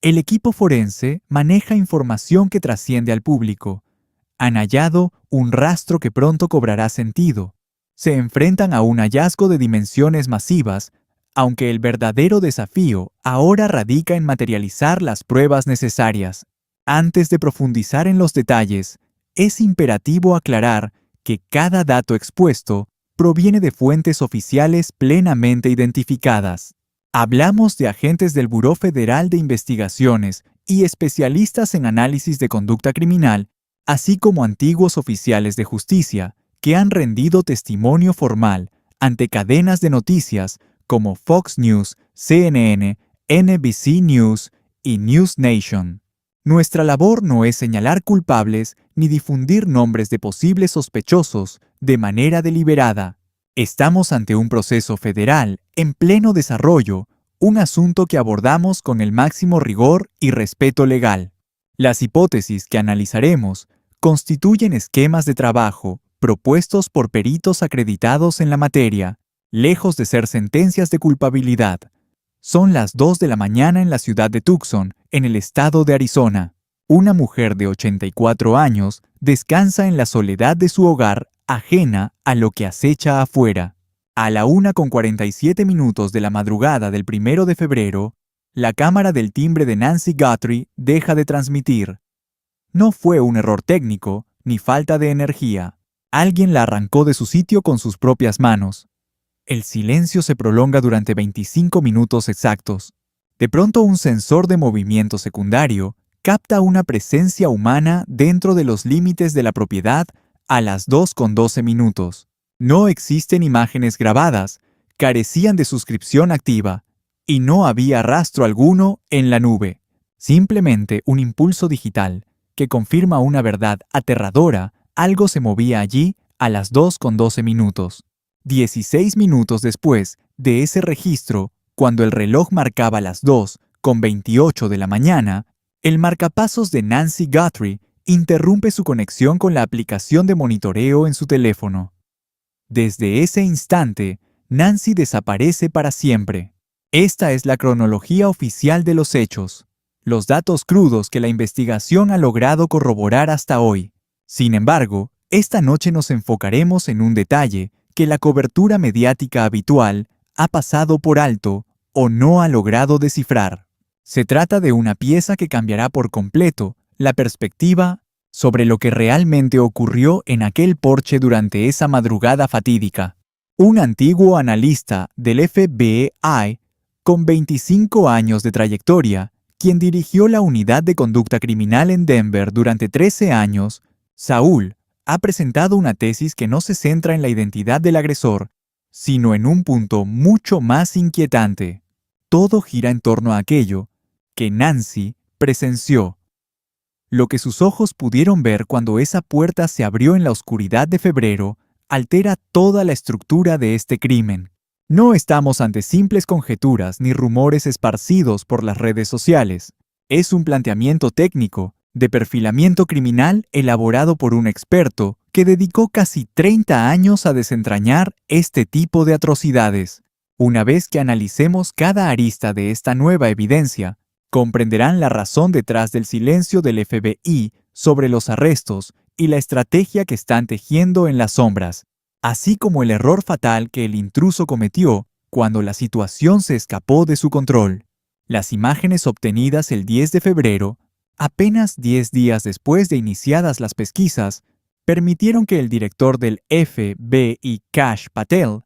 El equipo forense maneja información que trasciende al público. Han hallado un rastro que pronto cobrará sentido. Se enfrentan a un hallazgo de dimensiones masivas, aunque el verdadero desafío ahora radica en materializar las pruebas necesarias. Antes de profundizar en los detalles, es imperativo aclarar que cada dato expuesto proviene de fuentes oficiales plenamente identificadas. Hablamos de agentes del Buró Federal de Investigaciones y especialistas en análisis de conducta criminal, así como antiguos oficiales de justicia que han rendido testimonio formal ante cadenas de noticias como Fox News, CNN, NBC News y News Nation. Nuestra labor no es señalar culpables ni difundir nombres de posibles sospechosos de manera deliberada. Estamos ante un proceso federal en pleno desarrollo, un asunto que abordamos con el máximo rigor y respeto legal. Las hipótesis que analizaremos constituyen esquemas de trabajo propuestos por peritos acreditados en la materia, lejos de ser sentencias de culpabilidad. Son las 2 de la mañana en la ciudad de Tucson, en el estado de Arizona. Una mujer de 84 años descansa en la soledad de su hogar, ajena a lo que acecha afuera. A la 1:47 de la madrugada del 1 de febrero, la cámara del timbre de Nancy Guthrie deja de transmitir. No fue un error técnico ni falta de energía. Alguien la arrancó de su sitio con sus propias manos. El silencio se prolonga durante 25 minutos exactos. De pronto, un sensor de movimiento secundario capta una presencia humana dentro de los límites de la propiedad a las 2:12. No existen imágenes grabadas, carecían de suscripción activa y no había rastro alguno en la nube. Simplemente un impulso digital que confirma una verdad aterradora. Algo se movía allí a las 2:12. 16 minutos después de ese registro, cuando el reloj marcaba las 2:28 de la mañana, el marcapasos de Nancy Guthrie interrumpe su conexión con la aplicación de monitoreo en su teléfono. Desde ese instante, Nancy desaparece para siempre. Esta es la cronología oficial de los hechos, los datos crudos que la investigación ha logrado corroborar hasta hoy. Sin embargo, esta noche nos enfocaremos en un detalle que la cobertura mediática habitual ha pasado por alto o no ha logrado descifrar. Se trata de una pieza que cambiará por completo la perspectiva sobre lo que realmente ocurrió en aquel porche durante esa madrugada fatídica. Un antiguo analista del FBI, con 25 años de trayectoria, quien dirigió la unidad de conducta criminal en Denver durante 13 años, Saúl, ha presentado una tesis que no se centra en la identidad del agresor, sino en un punto mucho más inquietante. Todo gira en torno a aquello que Nancy presenció. Lo que sus ojos pudieron ver cuando esa puerta se abrió en la oscuridad de febrero altera toda la estructura de este crimen. No estamos ante simples conjeturas ni rumores esparcidos por las redes sociales. Es un planteamiento técnico de perfilamiento criminal elaborado por un experto que dedicó casi 30 años a desentrañar este tipo de atrocidades. Una vez que analicemos cada arista de esta nueva evidencia, comprenderán la razón detrás del silencio del FBI sobre los arrestos y la estrategia que están tejiendo en las sombras, así como el error fatal que el intruso cometió cuando la situación se escapó de su control. Las imágenes obtenidas el 10 de febrero, apenas 10 días después de iniciadas las pesquisas, permitieron que el director del FBI, Kash Patel,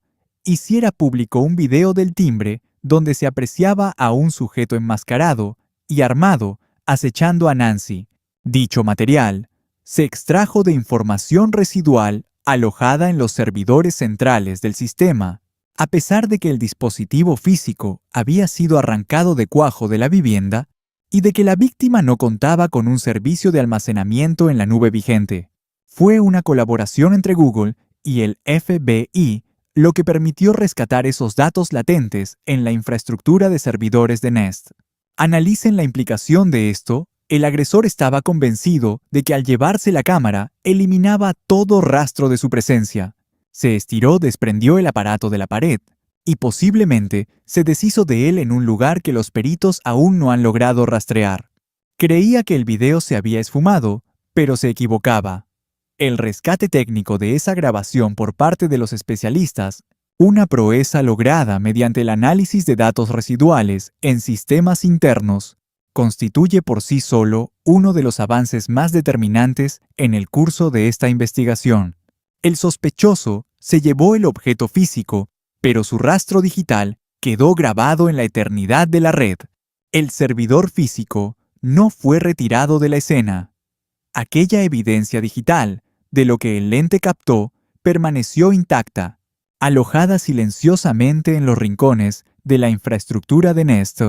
hiciera público un video del timbre donde se apreciaba a un sujeto enmascarado y armado acechando a Nancy. Dicho material se extrajo de información residual alojada en los servidores centrales del sistema, a pesar de que el dispositivo físico había sido arrancado de cuajo de la vivienda y de que la víctima no contaba con un servicio de almacenamiento en la nube vigente. Fue una colaboración entre Google y el FBI lo que permitió rescatar esos datos latentes en la infraestructura de servidores de Nest. Analicen la implicación de esto. El agresor estaba convencido de que al llevarse la cámara, eliminaba todo rastro de su presencia. Se estiró, desprendió el aparato de la pared, y posiblemente se deshizo de él en un lugar que los peritos aún no han logrado rastrear. Creía que el video se había esfumado, pero se equivocaba. El rescate técnico de esa grabación por parte de los especialistas, una proeza lograda mediante el análisis de datos residuales en sistemas internos, constituye por sí solo uno de los avances más determinantes en el curso de esta investigación. El sospechoso se llevó el objeto físico, pero su rastro digital quedó grabado en la eternidad de la red. El servidor físico no fue retirado de la escena. Aquella evidencia digital de lo que el lente captó permaneció intacta, alojada silenciosamente en los rincones de la infraestructura de Nest,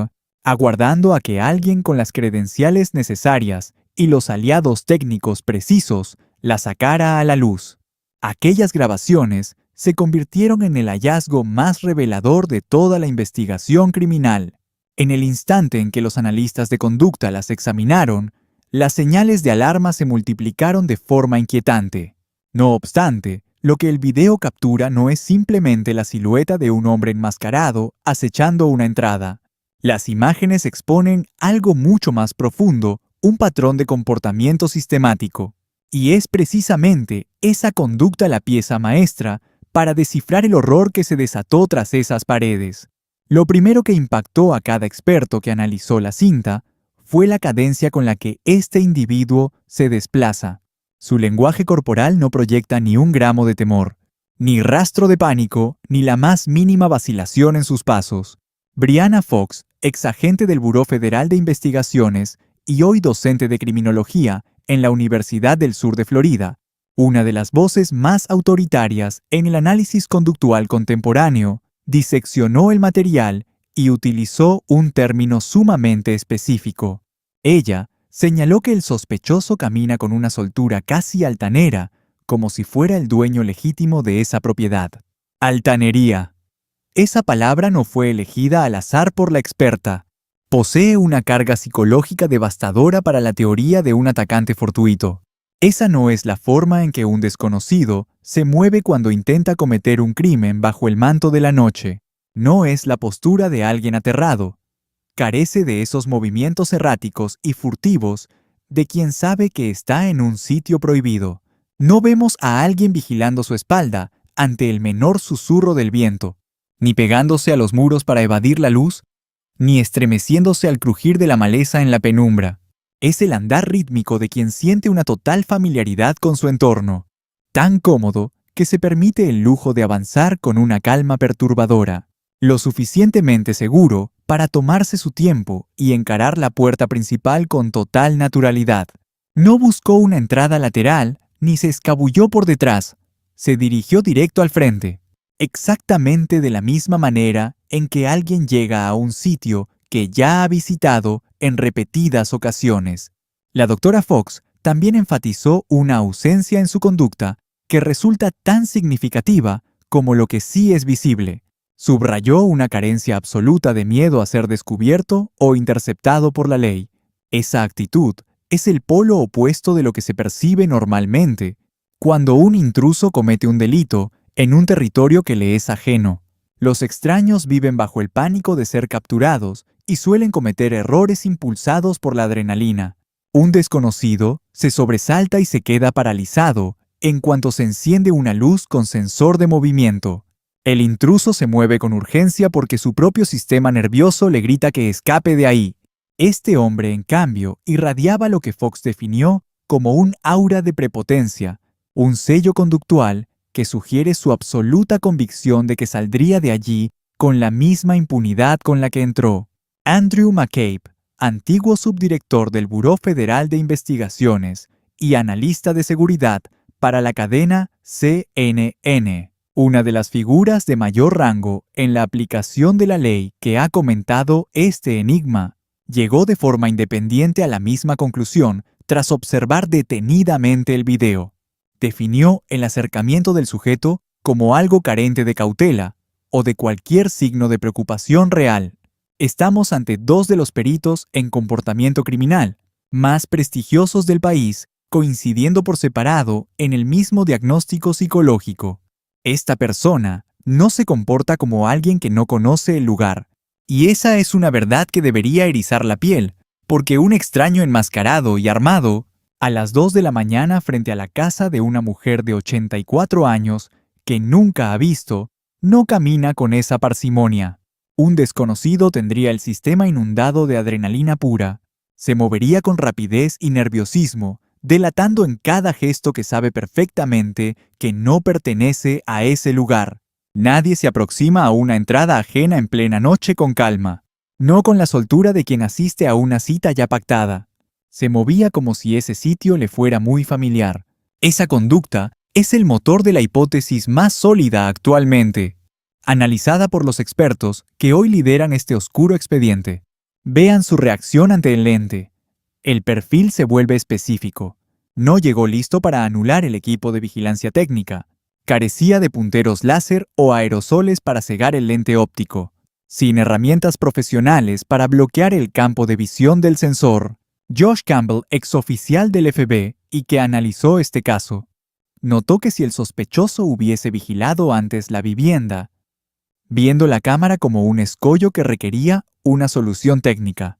aguardando a que alguien con las credenciales necesarias y los aliados técnicos precisos la sacara a la luz. Aquellas grabaciones se convirtieron en el hallazgo más revelador de toda la investigación criminal. En el instante en que los analistas de conducta las examinaron, las señales de alarma se multiplicaron de forma inquietante. No obstante, lo que el video captura no es simplemente la silueta de un hombre enmascarado acechando una entrada. Las imágenes exponen algo mucho más profundo, un patrón de comportamiento sistemático. Y es precisamente esa conducta la pieza maestra para descifrar el horror que se desató tras esas paredes. Lo primero que impactó a cada experto que analizó la cinta fue la cadencia con la que este individuo se desplaza. Su lenguaje corporal no proyecta ni un gramo de temor, ni rastro de pánico, ni la más mínima vacilación en sus pasos. Brianna Fox, exagente del Buró Federal de Investigaciones y hoy docente de criminología en la Universidad del Sur de Florida, una de las voces más autoritarias en el análisis conductual contemporáneo, diseccionó el material y utilizó un término sumamente específico. Ella señaló que el sospechoso camina con una soltura casi altanera, como si fuera el dueño legítimo de esa propiedad. Altanería. Esa palabra no fue elegida al azar por la experta. Posee una carga psicológica devastadora para la teoría de un atacante fortuito. Esa no es la forma en que un desconocido se mueve cuando intenta cometer un crimen bajo el manto de la noche. No es la postura de alguien aterrado. Carece de esos movimientos erráticos y furtivos de quien sabe que está en un sitio prohibido. No vemos a alguien vigilando su espalda ante el menor susurro del viento, ni pegándose a los muros para evadir la luz, ni estremeciéndose al crujir de la maleza en la penumbra. Es el andar rítmico de quien siente una total familiaridad con su entorno, tan cómodo que se permite el lujo de avanzar con una calma perturbadora, lo suficientemente seguro para tomarse su tiempo y encarar la puerta principal con total naturalidad. No buscó una entrada lateral ni se escabulló por detrás, se dirigió directo al frente, exactamente de la misma manera en que alguien llega a un sitio que ya ha visitado en repetidas ocasiones. La doctora Fox también enfatizó una ausencia en su conducta que resulta tan significativa como lo que sí es visible. Subrayó una carencia absoluta de miedo a ser descubierto o interceptado por la ley. Esa actitud es el polo opuesto de lo que se percibe normalmente cuando un intruso comete un delito en un territorio que le es ajeno. Los extraños viven bajo el pánico de ser capturados y suelen cometer errores impulsados por la adrenalina. Un desconocido se sobresalta y se queda paralizado en cuanto se enciende una luz con sensor de movimiento. El intruso se mueve con urgencia porque su propio sistema nervioso le grita que escape de ahí. Este hombre, en cambio, irradiaba lo que Fox definió como un aura de prepotencia, un sello conductual que sugiere su absoluta convicción de que saldría de allí con la misma impunidad con la que entró. Andrew McCabe, antiguo subdirector del Buró Federal de Investigaciones y analista de seguridad para la cadena CNN, una de las figuras de mayor rango en la aplicación de la ley que ha comentado este enigma, llegó de forma independiente a la misma conclusión tras observar detenidamente el video. Definió el acercamiento del sujeto como algo carente de cautela o de cualquier signo de preocupación real. Estamos ante dos de los peritos en comportamiento criminal más prestigiosos del país, coincidiendo por separado en el mismo diagnóstico psicológico. Esta persona no se comporta como alguien que no conoce el lugar. Y esa es una verdad que debería erizar la piel, porque un extraño enmascarado y armado, a las 2 de la mañana frente a la casa de una mujer de 84 años que nunca ha visto, no camina con esa parsimonia. Un desconocido tendría el sistema inundado de adrenalina pura. Se movería con rapidez y nerviosismo, delatando en cada gesto que sabe perfectamente que no pertenece a ese lugar. Nadie se aproxima a una entrada ajena en plena noche con calma, no con la soltura de quien asiste a una cita ya pactada. Se movía como si ese sitio le fuera muy familiar. Esa conducta es el motor de la hipótesis más sólida actualmente, analizada por los expertos que hoy lideran este oscuro expediente. Vean su reacción ante el lente. El perfil se vuelve específico. No llegó listo para anular el equipo de vigilancia técnica. Carecía de punteros láser o aerosoles para cegar el lente óptico. Sin herramientas profesionales para bloquear el campo de visión del sensor. Josh Campbell, exoficial del FBI y que analizó este caso, notó que si el sospechoso hubiese vigilado antes la vivienda, viendo la cámara como un escollo que requería una solución técnica,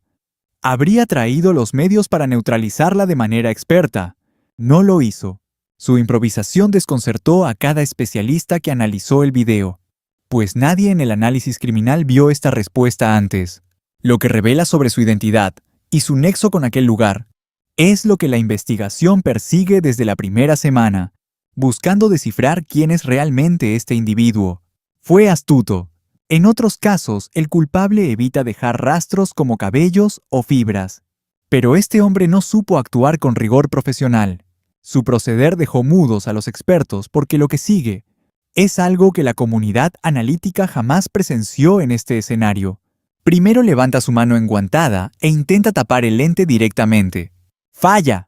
habría traído los medios para neutralizarla de manera experta. No lo hizo. Su improvisación desconcertó a cada especialista que analizó el video, pues nadie en el análisis criminal vio esta respuesta antes, lo que revela sobre su identidad y su nexo con aquel lugar. Es lo que la investigación persigue desde la primera semana, buscando descifrar quién es realmente este individuo. Fue astuto. En otros casos, el culpable evita dejar rastros como cabellos o fibras. Pero este hombre no supo actuar con rigor profesional. Su proceder dejó mudos a los expertos porque lo que sigue es algo que la comunidad analítica jamás presenció en este escenario. Primero levanta su mano enguantada e intenta tapar el lente directamente. ¡Falla!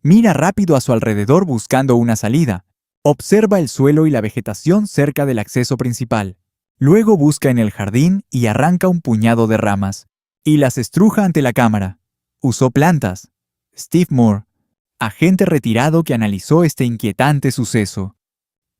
Mira rápido a su alrededor buscando una salida. Observa el suelo y la vegetación cerca del acceso principal. Luego busca en el jardín y arranca un puñado de ramas. Y las estruja ante la cámara. Usó plantas. Steve Moore, agente retirado que analizó este inquietante suceso,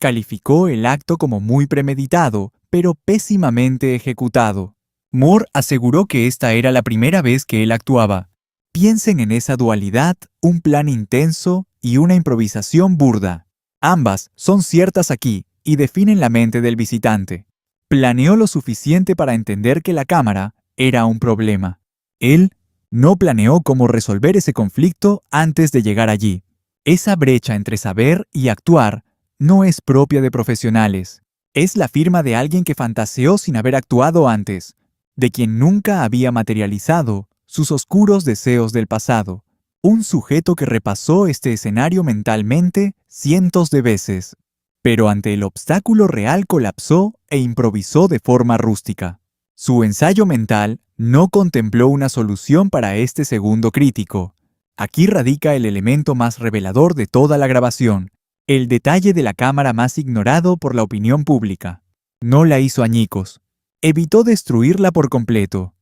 calificó el acto como muy premeditado, pero pésimamente ejecutado. Moore aseguró que esta era la primera vez que él actuaba. Piensen en esa dualidad, un plan intenso y una improvisación burda. Ambas son ciertas aquí y definen la mente del visitante. Planeó lo suficiente para entender que la cámara era un problema. Él no planeó cómo resolver ese conflicto antes de llegar allí. Esa brecha entre saber y actuar no es propia de profesionales. Es la firma de alguien que fantaseó sin haber actuado antes, de quien nunca había materializado sus oscuros deseos del pasado. Un sujeto que repasó este escenario mentalmente cientos de veces, pero ante el obstáculo real colapsó e improvisó de forma rústica. Su ensayo mental no contempló una solución para este segundo crítico. Aquí radica el elemento más revelador de toda la grabación, el detalle de la cámara más ignorado por la opinión pública. No la hizo añicos. Evitó destruirla por completo.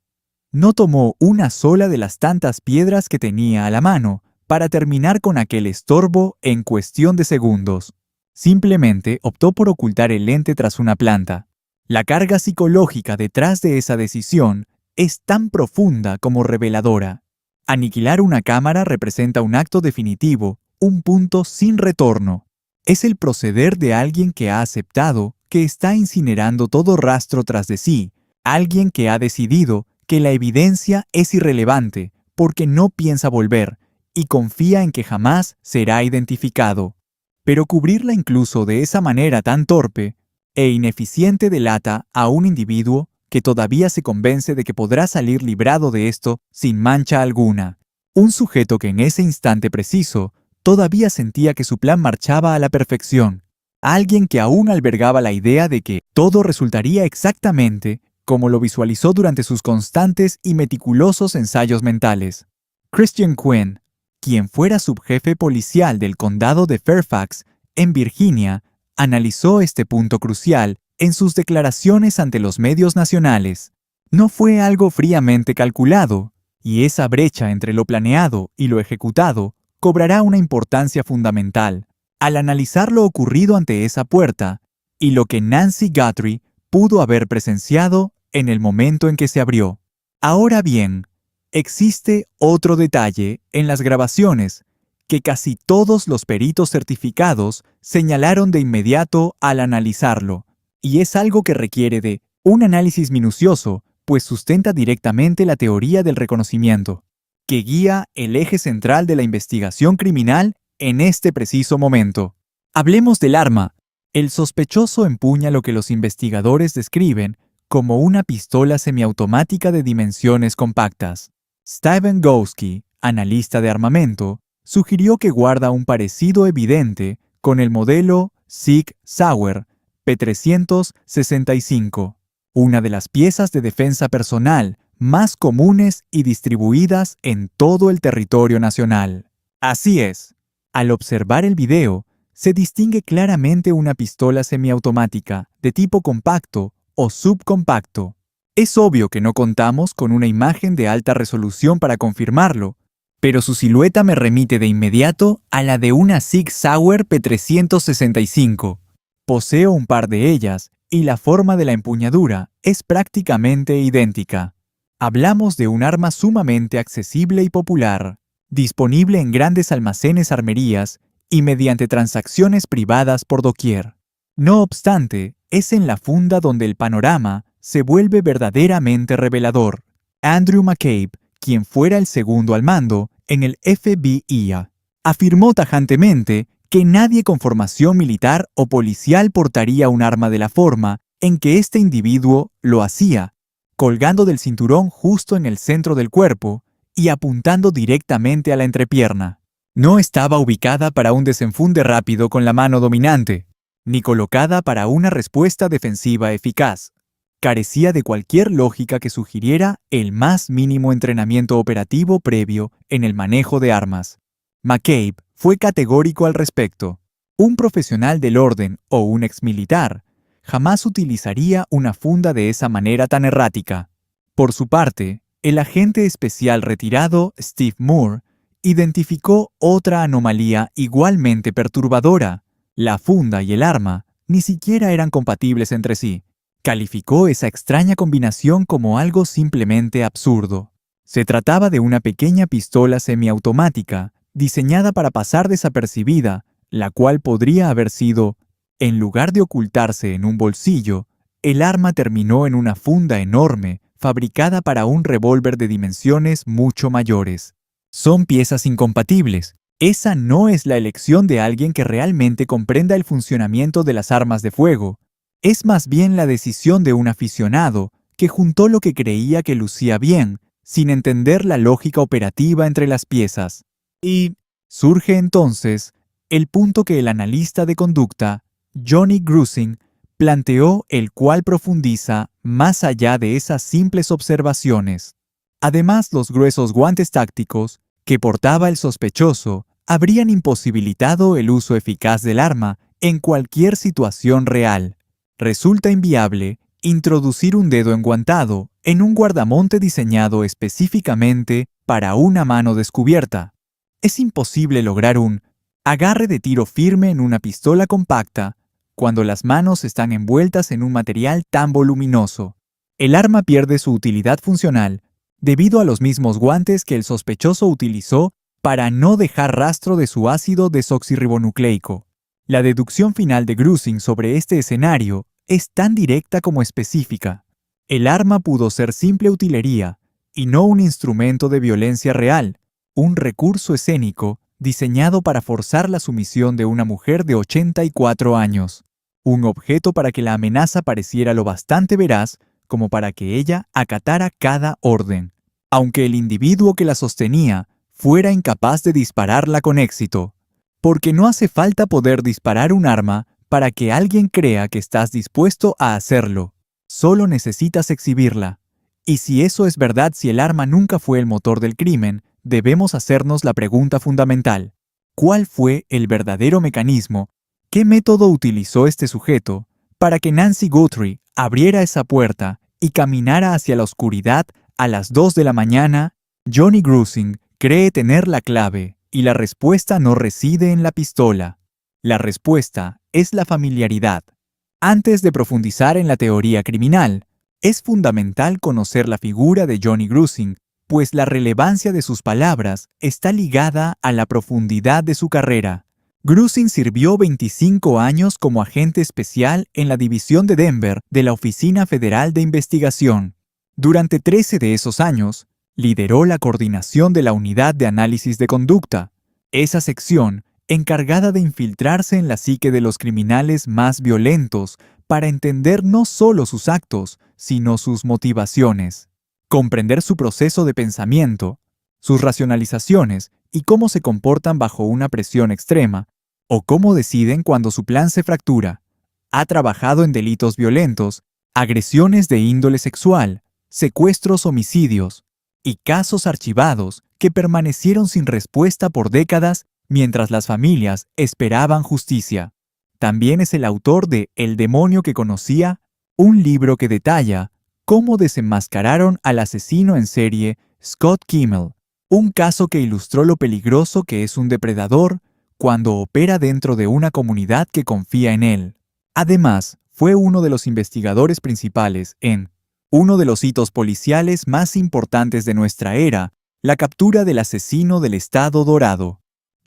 No tomó una sola de las tantas piedras que tenía a la mano para terminar con aquel estorbo en cuestión de segundos. Simplemente optó por ocultar el lente tras una planta. La carga psicológica detrás de esa decisión es tan profunda como reveladora. Aniquilar una cámara representa un acto definitivo, un punto sin retorno. Es el proceder de alguien que ha aceptado que está incinerando todo rastro tras de sí, alguien que ha decidido que la evidencia es irrelevante porque no piensa volver y confía en que jamás será identificado. Pero cubrirla incluso de esa manera tan torpe e ineficiente delata a un individuo que todavía se convence de que podrá salir librado de esto sin mancha alguna. Un sujeto que en ese instante preciso todavía sentía que su plan marchaba a la perfección. Alguien que aún albergaba la idea de que todo resultaría exactamente como lo visualizó durante sus constantes y meticulosos ensayos mentales. Christian Quinn, quien fuera subjefe policial del condado de Fairfax, en Virginia, analizó este punto crucial en sus declaraciones ante los medios nacionales. No fue algo fríamente calculado, y esa brecha entre lo planeado y lo ejecutado cobrará una importancia fundamental. Al analizar lo ocurrido ante esa puerta, y lo que Nancy Guthrie pudo haber presenciado en el momento en que se abrió. Ahora bien, existe otro detalle en las grabaciones que casi todos los peritos certificados señalaron de inmediato al analizarlo, y es algo que requiere de un análisis minucioso, pues sustenta directamente la teoría del reconocimiento, que guía el eje central de la investigación criminal en este preciso momento. Hablemos del arma. El sospechoso empuña lo que los investigadores describen como una pistola semiautomática de dimensiones compactas. Steven Gowski, analista de armamento, sugirió que guarda un parecido evidente con el modelo Sig Sauer P365, una de las piezas de defensa personal más comunes y distribuidas en todo el territorio nacional. Así es, al observar el video, se distingue claramente una pistola semiautomática de tipo compacto o subcompacto. Es obvio que no contamos con una imagen de alta resolución para confirmarlo, pero su silueta me remite de inmediato a la de una Sig Sauer P365. Poseo un par de ellas y la forma de la empuñadura es prácticamente idéntica. Hablamos de un arma sumamente accesible y popular, disponible en grandes almacenes armerías y mediante transacciones privadas por doquier. No obstante, es en la funda donde el panorama se vuelve verdaderamente revelador. Andrew McCabe, quien fuera el segundo al mando en el FBI, afirmó tajantemente que nadie con formación militar o policial portaría un arma de la forma en que este individuo lo hacía, colgando del cinturón justo en el centro del cuerpo y apuntando directamente a la entrepierna. No estaba ubicada para un desenfunde rápido con la mano dominante, ni colocada para una respuesta defensiva eficaz. Carecía de cualquier lógica que sugiriera el más mínimo entrenamiento operativo previo en el manejo de armas. McCabe fue categórico al respecto. Un profesional del orden o un exmilitar jamás utilizaría una funda de esa manera tan errática. Por su parte, el agente especial retirado Steve Moore identificó otra anomalía igualmente perturbadora. La funda y el arma ni siquiera eran compatibles entre sí. Calificó esa extraña combinación como algo simplemente absurdo. Se trataba de una pequeña pistola semiautomática, diseñada para pasar desapercibida, la cual podría haber sido, en lugar de ocultarse en un bolsillo, el arma terminó en una funda enorme, fabricada para un revólver de dimensiones mucho mayores. Son piezas incompatibles. Esa no es la elección de alguien que realmente comprenda el funcionamiento de las armas de fuego. Es más bien la decisión de un aficionado que juntó lo que creía que lucía bien, sin entender la lógica operativa entre las piezas. Y surge entonces el punto que el analista de conducta, Johnny Grusing, planteó, el cual profundiza más allá de esas simples observaciones. Además, los gruesos guantes tácticos que portaba el sospechoso habrían imposibilitado el uso eficaz del arma en cualquier situación real. Resulta inviable introducir un dedo enguantado en un guardamonte diseñado específicamente para una mano descubierta. Es imposible lograr un agarre de tiro firme en una pistola compacta cuando las manos están envueltas en un material tan voluminoso. El arma pierde su utilidad funcional debido a los mismos guantes que el sospechoso utilizó para no dejar rastro de su ácido desoxirribonucleico. La deducción final de Grusing sobre este escenario es tan directa como específica. El arma pudo ser simple utilería y no un instrumento de violencia real, un recurso escénico diseñado para forzar la sumisión de una mujer de 84 años, un objeto para que la amenaza pareciera lo bastante veraz como para que ella acatara cada orden, aunque el individuo que la sostenía fuera incapaz de dispararla con éxito. Porque no hace falta poder disparar un arma para que alguien crea que estás dispuesto a hacerlo. Solo necesitas exhibirla. Y si eso es verdad, si el arma nunca fue el motor del crimen, debemos hacernos la pregunta fundamental. ¿Cuál fue el verdadero mecanismo? ¿Qué método utilizó este sujeto para que Nancy Guthrie abriera esa puerta y caminara hacia la oscuridad a las 2 de la mañana? Johnny Grusing cree tener la clave, y la respuesta no reside en la pistola. La respuesta es la familiaridad. Antes de profundizar en la teoría criminal, es fundamental conocer la figura de Johnny Grusing, pues la relevancia de sus palabras está ligada a la profundidad de su carrera. Grusing sirvió 25 años como agente especial en la división de Denver de la Oficina Federal de Investigación. Durante 13 de esos años, lideró la coordinación de la Unidad de Análisis de Conducta, esa sección encargada de infiltrarse en la psique de los criminales más violentos para entender no solo sus actos, sino sus motivaciones, comprender su proceso de pensamiento, sus racionalizaciones y cómo se comportan bajo una presión extrema, o cómo deciden cuando su plan se fractura. Ha trabajado en delitos violentos, agresiones de índole sexual, secuestros, homicidios y casos archivados que permanecieron sin respuesta por décadas mientras las familias esperaban justicia. También es el autor de El demonio que conocía, un libro que detalla cómo desenmascararon al asesino en serie Scott Kimmel, un caso que ilustró lo peligroso que es un depredador cuando opera dentro de una comunidad que confía en él. Además, fue uno de los investigadores principales en uno de los hitos policiales más importantes de nuestra era, la captura del asesino del Estado Dorado,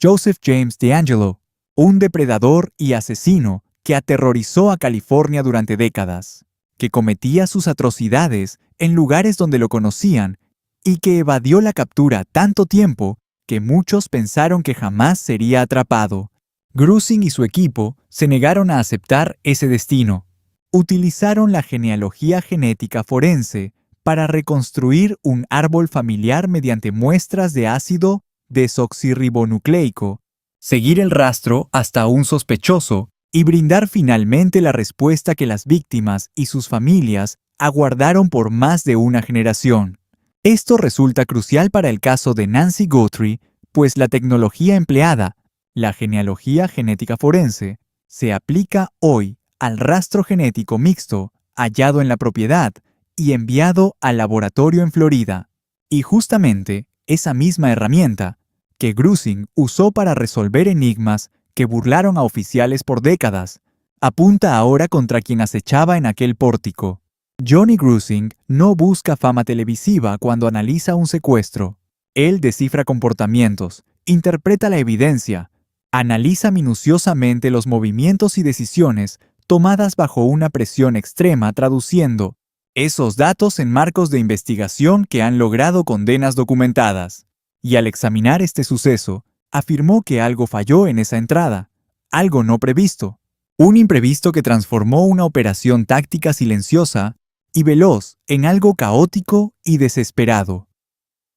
Joseph James DeAngelo, un depredador y asesino que aterrorizó a California durante décadas, que cometía sus atrocidades en lugares donde lo conocían y que evadió la captura tanto tiempo que muchos pensaron que jamás sería atrapado. Grusing y su equipo se negaron a aceptar ese destino. Utilizaron la genealogía genética forense para reconstruir un árbol familiar mediante muestras de ácido desoxirribonucleico, seguir el rastro hasta un sospechoso y brindar finalmente la respuesta que las víctimas y sus familias aguardaron por más de una generación. Esto resulta crucial para el caso de Nancy Guthrie, pues la tecnología empleada, la genealogía genética forense, se aplica hoy al rastro genético mixto hallado en la propiedad y enviado al laboratorio en Florida. Y justamente esa misma herramienta que Grusing usó para resolver enigmas que burlaron a oficiales por décadas, apunta ahora contra quien acechaba en aquel pórtico. Johnny Grusing no busca fama televisiva cuando analiza un secuestro. Él descifra comportamientos, interpreta la evidencia, analiza minuciosamente los movimientos y decisiones tomadas bajo una presión extrema, traduciendo esos datos en marcos de investigación que han logrado condenas documentadas. Y al examinar este suceso, afirmó que algo falló en esa entrada, algo no previsto, un imprevisto que transformó una operación táctica silenciosa y veloz en algo caótico y desesperado.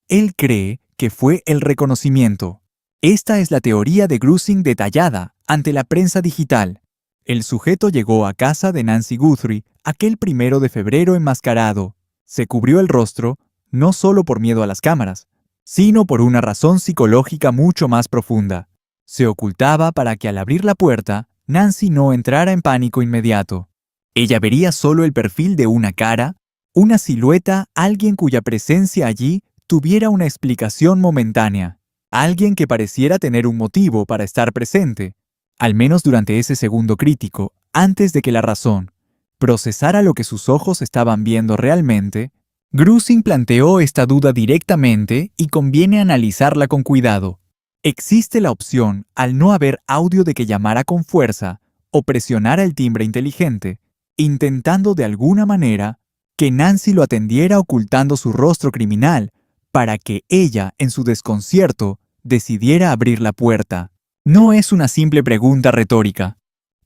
Él cree que fue el reconocimiento. Esta es la teoría de Grusing detallada ante la prensa digital. El sujeto llegó a casa de Nancy Guthrie aquel 1 de febrero enmascarado. Se cubrió el rostro, no solo por miedo a las cámaras, sino por una razón psicológica mucho más profunda. Se ocultaba para que al abrir la puerta, Nancy no entrara en pánico inmediato. Ella vería solo el perfil de una cara, una silueta, alguien cuya presencia allí tuviera una explicación momentánea, alguien que pareciera tener un motivo para estar presente, al menos durante ese segundo crítico, antes de que la razón procesara lo que sus ojos estaban viendo realmente. Grusing planteó esta duda directamente y conviene analizarla con cuidado. Existe la opción, al no haber audio, de que llamara con fuerza o presionara el timbre inteligente, intentando de alguna manera que Nancy lo atendiera ocultando su rostro criminal para que ella, en su desconcierto, decidiera abrir la puerta. No es una simple pregunta retórica.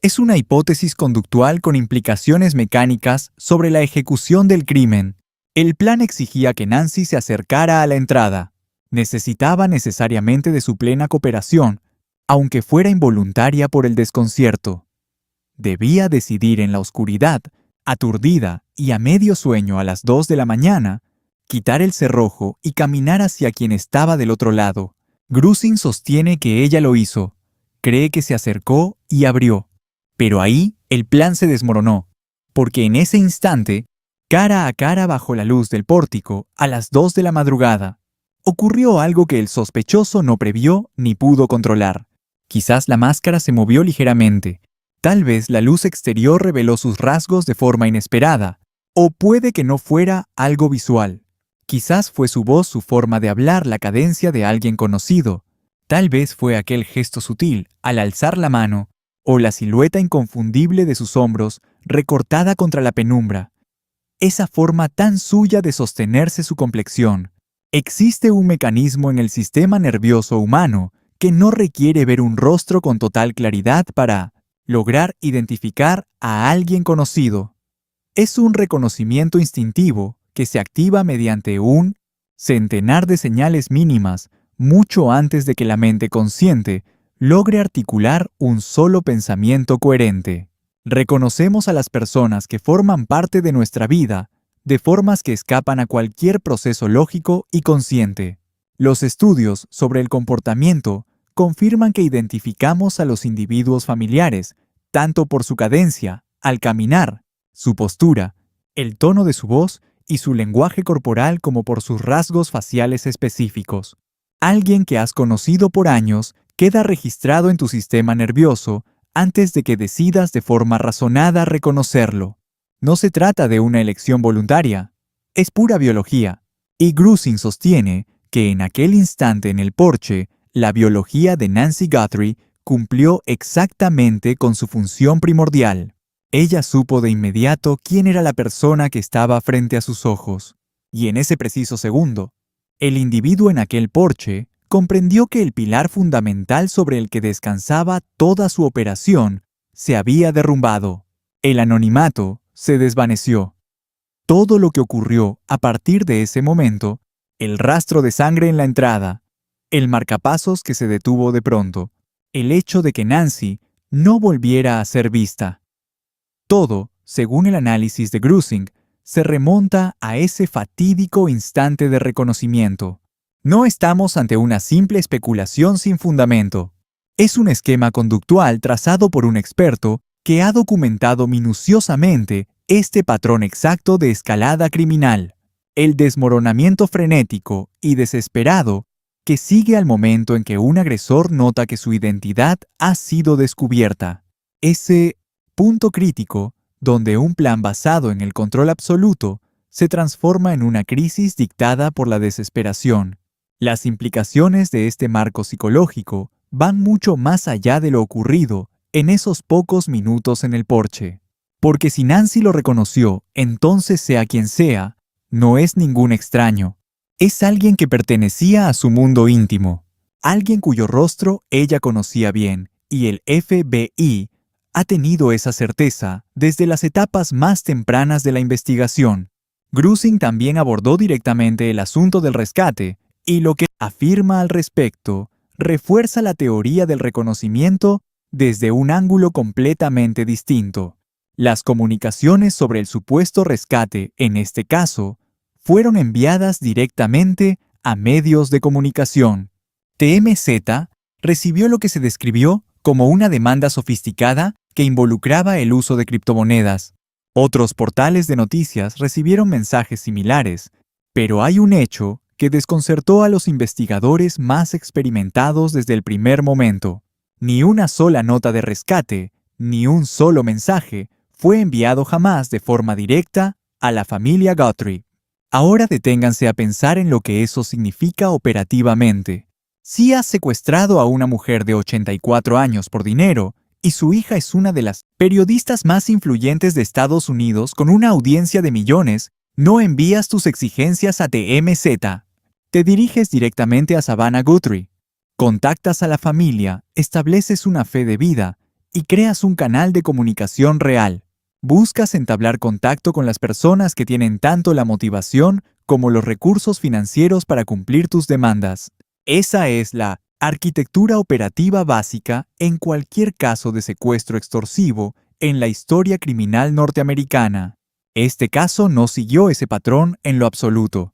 Es una hipótesis conductual con implicaciones mecánicas sobre la ejecución del crimen. El plan exigía que Nancy se acercara a la entrada. Necesitaba necesariamente de su plena cooperación, aunque fuera involuntaria por el desconcierto. Debía decidir en la oscuridad, aturdida y a medio sueño a las 2 de la mañana, quitar el cerrojo y caminar hacia quien estaba del otro lado. Grusing sostiene que ella lo hizo. Cree que se acercó y abrió. Pero ahí el plan se desmoronó, porque en ese instante, cara a cara bajo la luz del pórtico, a las 2 de la madrugada, ocurrió algo que el sospechoso no previó ni pudo controlar. Quizás la máscara se movió ligeramente, Tal vez la luz exterior reveló sus rasgos de forma inesperada, o puede que no fuera algo visual. Quizás fue su voz, su forma de hablar, la cadencia de alguien conocido. Tal vez fue aquel gesto sutil, al alzar la mano, o la silueta inconfundible de sus hombros, recortada contra la penumbra. Esa forma tan suya de sostenerse su complexión. Existe un mecanismo en el sistema nervioso humano que no requiere ver un rostro con total claridad para lograr identificar a alguien conocido. Es un reconocimiento instintivo que se activa mediante un centenar de señales mínimas mucho antes de que la mente consciente logre articular un solo pensamiento coherente. Reconocemos a las personas que forman parte de nuestra vida de formas que escapan a cualquier proceso lógico y consciente. Los estudios sobre el comportamiento confirman que identificamos a los individuos familiares tanto por su cadencia, al caminar, su postura, el tono de su voz y su lenguaje corporal como por sus rasgos faciales específicos. Alguien que has conocido por años queda registrado en tu sistema nervioso antes de que decidas de forma razonada reconocerlo. No se trata de una elección voluntaria, es pura biología. Y Grusing sostiene que en aquel instante en el porche, la biología de Nancy Guthrie cumplió exactamente con su función primordial. Ella supo de inmediato quién era la persona que estaba frente a sus ojos. Y en ese preciso segundo, el individuo en aquel porche comprendió que el pilar fundamental sobre el que descansaba toda su operación se había derrumbado. El anonimato se desvaneció. Todo lo que ocurrió a partir de ese momento, el rastro de sangre en la entrada, el marcapasos que se detuvo de pronto, el hecho de que Nancy no volviera a ser vista. Todo, según el análisis de Grusing, se remonta a ese fatídico instante de reconocimiento. No estamos ante una simple especulación sin fundamento. Es un esquema conductual trazado por un experto que ha documentado minuciosamente este patrón exacto de escalada criminal, el desmoronamiento frenético y desesperado que sigue al momento en que un agresor nota que su identidad ha sido descubierta. Ese punto crítico donde un plan basado en el control absoluto se transforma en una crisis dictada por la desesperación. Las implicaciones de este marco psicológico van mucho más allá de lo ocurrido en esos pocos minutos en el porche. Porque si Nancy lo reconoció, entonces sea quien sea, no es ningún extraño. Es alguien que pertenecía a su mundo íntimo, alguien cuyo rostro ella conocía bien, y el FBI ha tenido esa certeza desde las etapas más tempranas de la investigación. Grusing también abordó directamente el asunto del rescate, y lo que afirma al respecto refuerza la teoría del reconocimiento desde un ángulo completamente distinto. Las comunicaciones sobre el supuesto rescate, en este caso, fueron enviadas directamente a medios de comunicación. TMZ recibió lo que se describió como una demanda sofisticada que involucraba el uso de criptomonedas. Otros portales de noticias recibieron mensajes similares, pero hay un hecho que desconcertó a los investigadores más experimentados desde el primer momento. Ni una sola nota de rescate, ni un solo mensaje fue enviado jamás de forma directa a la familia Guthrie. Ahora deténganse a pensar en lo que eso significa operativamente. Si has secuestrado a una mujer de 84 años por dinero y su hija es una de las periodistas más influyentes de Estados Unidos con una audiencia de millones, no envías tus exigencias a TMZ. Te diriges directamente a Savannah Guthrie. Contactas a la familia, estableces una fe de vida y creas un canal de comunicación real. Buscas entablar contacto con las personas que tienen tanto la motivación como los recursos financieros para cumplir tus demandas. Esa es la arquitectura operativa básica en cualquier caso de secuestro extorsivo en la historia criminal norteamericana. Este caso no siguió ese patrón en lo absoluto.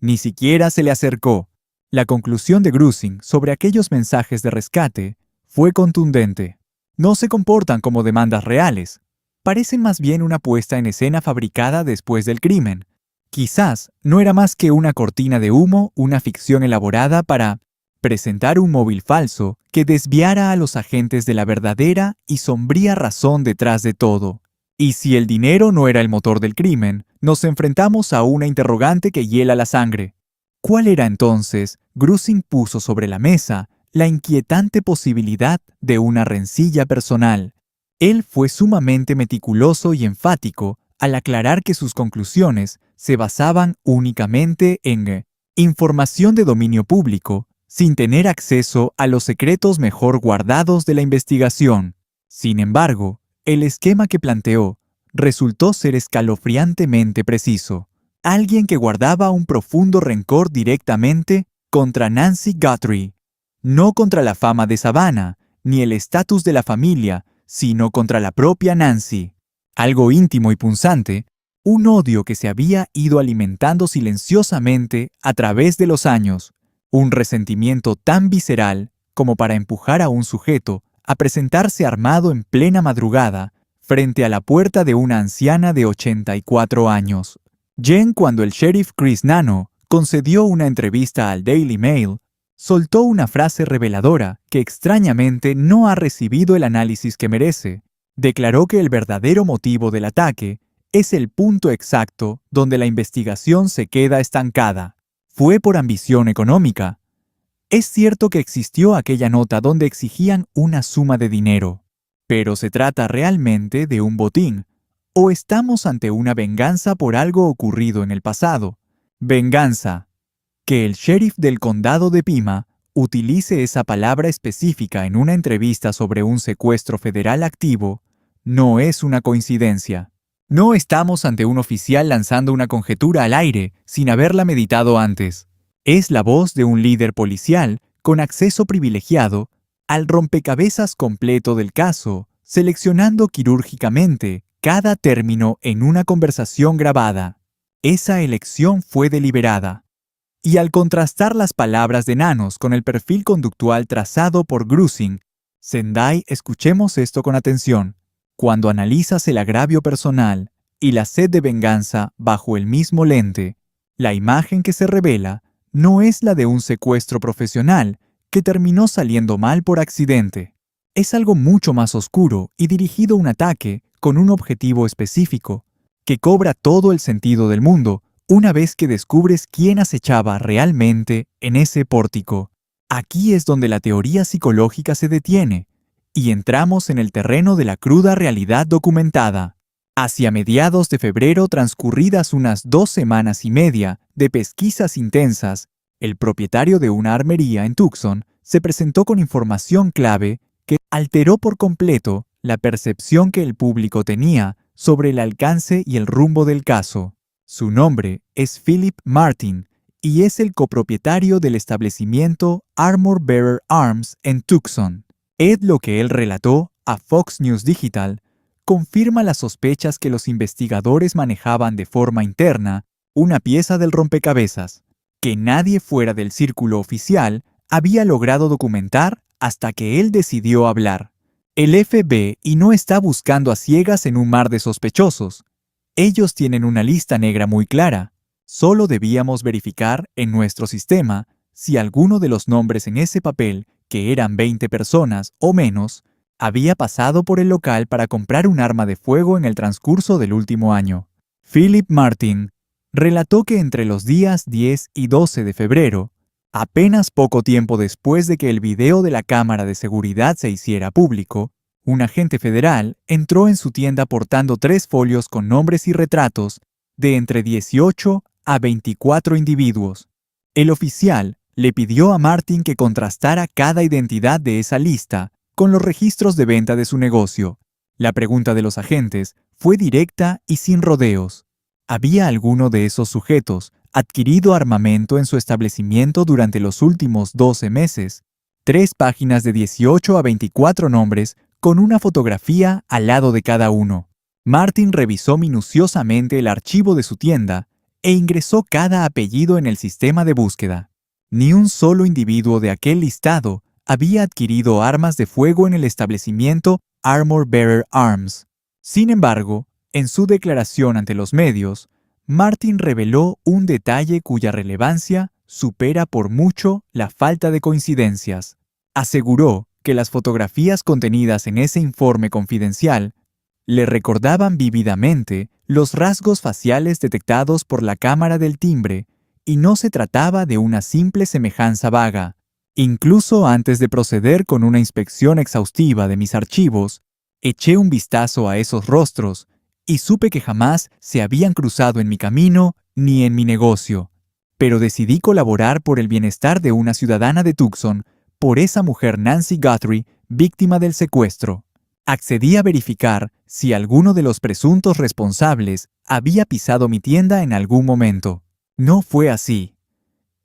Ni siquiera se le acercó. La conclusión de Grusing sobre aquellos mensajes de rescate fue contundente. No se comportan como demandas reales. Parecen más bien una puesta en escena fabricada después del crimen. Quizás no era más que una cortina de humo, una ficción elaborada para presentar un móvil falso que desviara a los agentes de la verdadera y sombría razón detrás de todo. Y si el dinero no era el motor del crimen, nos enfrentamos a una interrogante que hiela la sangre. ¿Cuál era entonces? Grusing puso sobre la mesa la inquietante posibilidad de una rencilla personal. Él fue sumamente meticuloso y enfático al aclarar que sus conclusiones se basaban únicamente en información de dominio público, sin tener acceso a los secretos mejor guardados de la investigación. Sin embargo, el esquema que planteó resultó ser escalofriantemente preciso. Alguien que guardaba un profundo rencor directamente contra Nancy Guthrie, no contra la fama de Savannah, ni el estatus de la familia, sino contra la propia Nancy. Algo íntimo y punzante, un odio que se había ido alimentando silenciosamente a través de los años, un resentimiento tan visceral como para empujar a un sujeto a presentarse armado en plena madrugada frente a la puerta de una anciana de 84 años. Jen, cuando el sheriff Chris Nano concedió una entrevista al Daily Mail, soltó una frase reveladora que extrañamente no ha recibido el análisis que merece. Declaró que el verdadero motivo del ataque es el punto exacto donde la investigación se queda estancada. Fue por ambición económica. Es cierto que existió aquella nota donde exigían una suma de dinero, pero ¿se trata realmente de un botín? ¿O estamos ante una venganza por algo ocurrido en el pasado? Venganza. Que el sheriff del condado de Pima utilice esa palabra específica en una entrevista sobre un secuestro federal activo no es una coincidencia. No estamos ante un oficial lanzando una conjetura al aire sin haberla meditado antes. Es la voz de un líder policial con acceso privilegiado al rompecabezas completo del caso, seleccionando quirúrgicamente cada término en una conversación grabada. Esa elección fue deliberada. Y al contrastar las palabras de Nanos con el perfil conductual trazado por Grusing, Zendai, escuchemos esto con atención. Cuando analizas el agravio personal y la sed de venganza bajo el mismo lente, la imagen que se revela no es la de un secuestro profesional que terminó saliendo mal por accidente. Es algo mucho más oscuro y dirigido a un ataque con un objetivo específico, que cobra todo el sentido del mundo una vez que descubres quién acechaba realmente en ese pórtico. Aquí es donde la teoría psicológica se detiene y entramos en el terreno de la cruda realidad documentada. Hacia mediados de febrero, transcurridas unas 2 semanas y media de pesquisas intensas, el propietario de una armería en Tucson se presentó con información clave que alteró por completo la percepción que el público tenía sobre el alcance y el rumbo del caso. Su nombre es Philip Martin y es el copropietario del establecimiento Armor Bearer Arms en Tucson. Lo que él relató a Fox News Digital confirma las sospechas que los investigadores manejaban de forma interna una pieza del rompecabezas, que nadie fuera del círculo oficial había logrado documentar hasta que él decidió hablar. El FBI no está buscando a ciegas en un mar de sospechosos. Ellos tienen una lista negra muy clara. Solo debíamos verificar en nuestro sistema si alguno de los nombres en ese papel, que eran 20 personas o menos, había pasado por el local para comprar un arma de fuego en el transcurso del último año. Philip Martin relató que entre los días 10 y 12 de febrero, apenas poco tiempo después de que el video de la cámara de seguridad se hiciera público, un agente federal entró en su tienda portando 3 folios con nombres y retratos de entre 18 a 24 individuos. El oficial le pidió a Martin que contrastara cada identidad de esa lista con los registros de venta de su negocio. La pregunta de los agentes fue directa y sin rodeos. ¿Había alguno de esos sujetos adquirido armamento en su establecimiento durante los últimos 12 meses? 3 páginas de 18 a 24 nombres con una fotografía al lado de cada uno. Martin revisó minuciosamente el archivo de su tienda e ingresó cada apellido en el sistema de búsqueda. Ni un solo individuo de aquel listado había adquirido armas de fuego en el establecimiento Armor Bearer Arms. Sin embargo, en su declaración ante los medios, Martin reveló un detalle cuya relevancia supera por mucho la falta de coincidencias. Aseguró que las fotografías contenidas en ese informe confidencial le recordaban vívidamente los rasgos faciales detectados por la cámara del timbre y no se trataba de una simple semejanza vaga. Incluso antes de proceder con una inspección exhaustiva de mis archivos, eché un vistazo a esos rostros y supe que jamás se habían cruzado en mi camino ni en mi negocio. Pero decidí colaborar por el bienestar de una ciudadana de Tucson, por esa mujer Nancy Guthrie, víctima del secuestro. Accedí a verificar si alguno de los presuntos responsables había pisado mi tienda en algún momento. No fue así.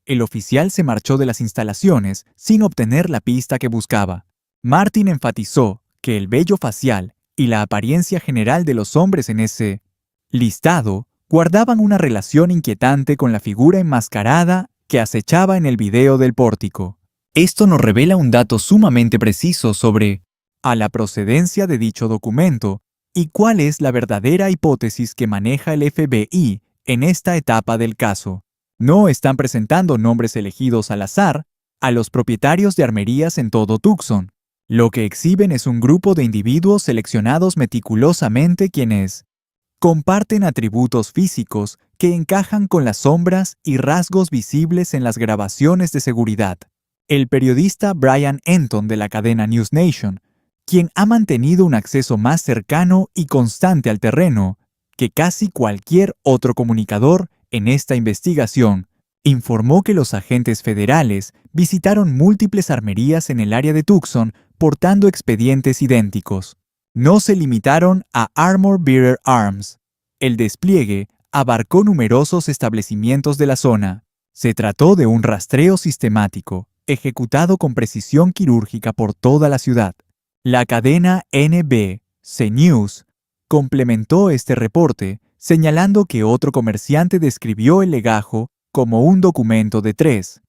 El oficial se marchó de las instalaciones sin obtener la pista que buscaba. Martin enfatizó que el vello facial y la apariencia general de los hombres en ese listado guardaban una relación inquietante con la figura enmascarada que acechaba en el video del pórtico. Esto nos revela un dato sumamente preciso sobre la procedencia de dicho documento y cuál es la verdadera hipótesis que maneja el FBI en esta etapa del caso. No están presentando nombres elegidos al azar a los propietarios de armerías en todo Tucson. Lo que exhiben es un grupo de individuos seleccionados meticulosamente quienes comparten atributos físicos que encajan con las sombras y rasgos visibles en las grabaciones de seguridad. El periodista Brian Enton de la cadena News Nation, quien ha mantenido un acceso más cercano y constante al terreno que casi cualquier otro comunicador en esta investigación, informó que los agentes federales visitaron múltiples armerías en el área de Tucson portando expedientes idénticos. No se limitaron a Armor Bearer Arms. El despliegue abarcó numerosos establecimientos de la zona. Se trató de un rastreo sistemático, ejecutado con precisión quirúrgica por toda la ciudad. La cadena NBC News complementó este reporte señalando que otro comerciante describió el legajo como un documento de 3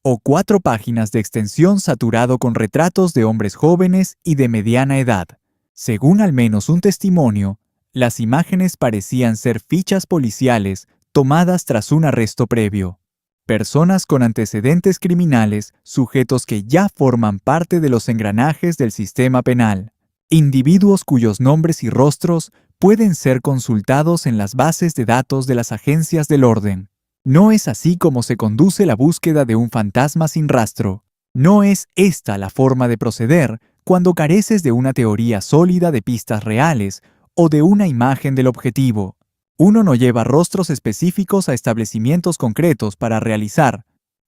o 4 páginas de extensión saturado con retratos de hombres jóvenes y de mediana edad. Según al menos un testimonio, las imágenes parecían ser fichas policiales tomadas tras un arresto previo. Personas con antecedentes criminales, sujetos que ya forman parte de los engranajes del sistema penal. Individuos cuyos nombres y rostros pueden ser consultados en las bases de datos de las agencias del orden. No es así como se conduce la búsqueda de un fantasma sin rastro. No es esta la forma de proceder cuando careces de una teoría sólida de pistas reales o de una imagen del objetivo. Uno no lleva rostros específicos a establecimientos concretos para realizar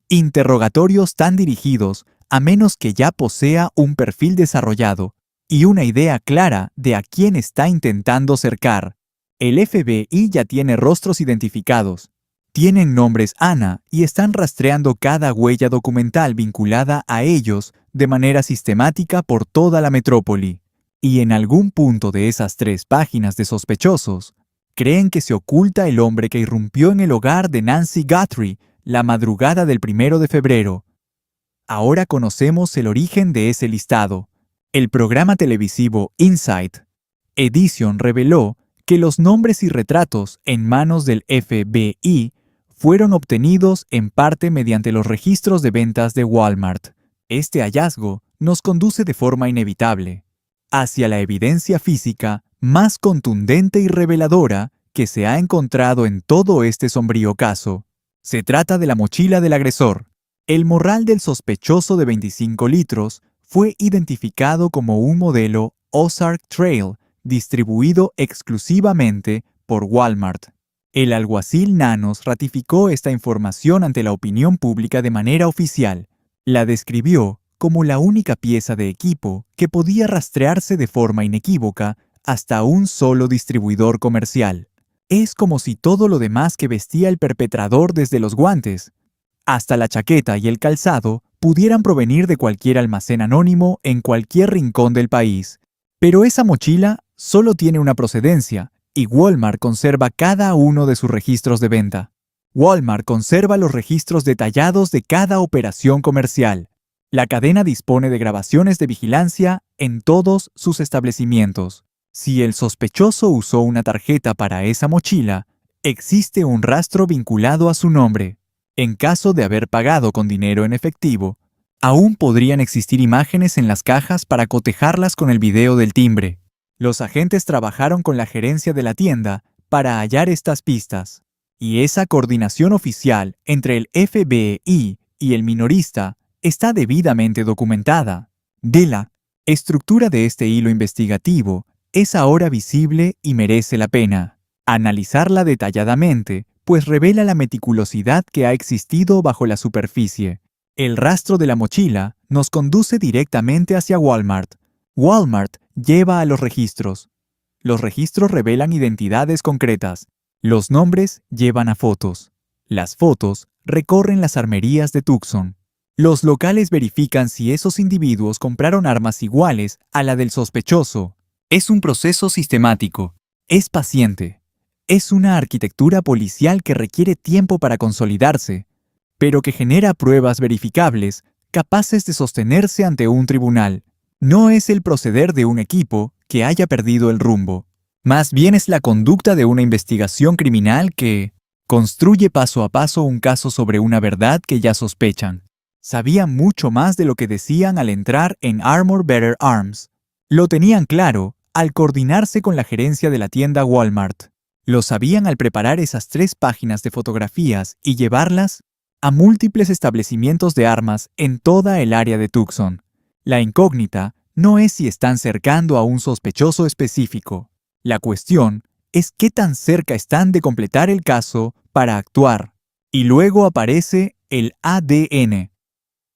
interrogatorios tan dirigidos a menos que ya posea un perfil desarrollado y una idea clara de a quién está intentando cercar. El FBI ya tiene rostros identificados. Tienen nombres ANA y están rastreando cada huella documental vinculada a ellos de manera sistemática por toda la metrópoli. Y en algún punto de esas 3 páginas de sospechosos, creen que se oculta el hombre que irrumpió en el hogar de Nancy Guthrie la madrugada del 1 de febrero. Ahora conocemos el origen de ese listado. El programa televisivo Insight Edition reveló que los nombres y retratos en manos del FBI fueron obtenidos en parte mediante los registros de ventas de Walmart. Este hallazgo nos conduce de forma inevitable hacia la evidencia física más contundente y reveladora que se ha encontrado en todo este sombrío caso. Se trata de la mochila del agresor. El morral del sospechoso de 25 litros fue identificado como un modelo Ozark Trail distribuido exclusivamente por Walmart. El alguacil Nanos ratificó esta información ante la opinión pública de manera oficial. La describió como la única pieza de equipo que podía rastrearse de forma inequívoca hasta un solo distribuidor comercial. Es como si todo lo demás que vestía el perpetrador, desde los guantes hasta la chaqueta y el calzado, pudieran provenir de cualquier almacén anónimo en cualquier rincón del país. Pero esa mochila solo tiene una procedencia, y Walmart conserva cada uno de sus registros de venta. Walmart conserva los registros detallados de cada operación comercial. La cadena dispone de grabaciones de vigilancia en todos sus establecimientos. Si el sospechoso usó una tarjeta para esa mochila, existe un rastro vinculado a su nombre. En caso de haber pagado con dinero en efectivo, aún podrían existir imágenes en las cajas para cotejarlas con el video del timbre. Los agentes trabajaron con la gerencia de la tienda para hallar estas pistas, y esa coordinación oficial entre el FBI y el minorista está debidamente documentada. La estructura de este hilo investigativo es ahora visible y merece la pena analizarla detalladamente, pues revela la meticulosidad que ha existido bajo la superficie. El rastro de la mochila nos conduce directamente hacia Walmart. Walmart lleva a los registros. Los registros revelan identidades concretas. Los nombres llevan a fotos. Las fotos recorren las armerías de Tucson. Los locales verifican si esos individuos compraron armas iguales a la del sospechoso. Es un proceso sistemático. Es paciente. Es una arquitectura policial que requiere tiempo para consolidarse, pero que genera pruebas verificables, capaces de sostenerse ante un tribunal. No es el proceder de un equipo que haya perdido el rumbo. Más bien es la conducta de una investigación criminal que construye paso a paso un caso sobre una verdad que ya sospechan. Sabían mucho más de lo que decían al entrar en Armor Bearer Arms. Lo tenían claro al coordinarse con la gerencia de la tienda Walmart. Lo sabían al preparar esas 3 páginas de fotografías y llevarlas a múltiples establecimientos de armas en toda el área de Tucson. La incógnita no es si están cercando a un sospechoso específico. La cuestión es qué tan cerca están de completar el caso para actuar. Y luego aparece el ADN.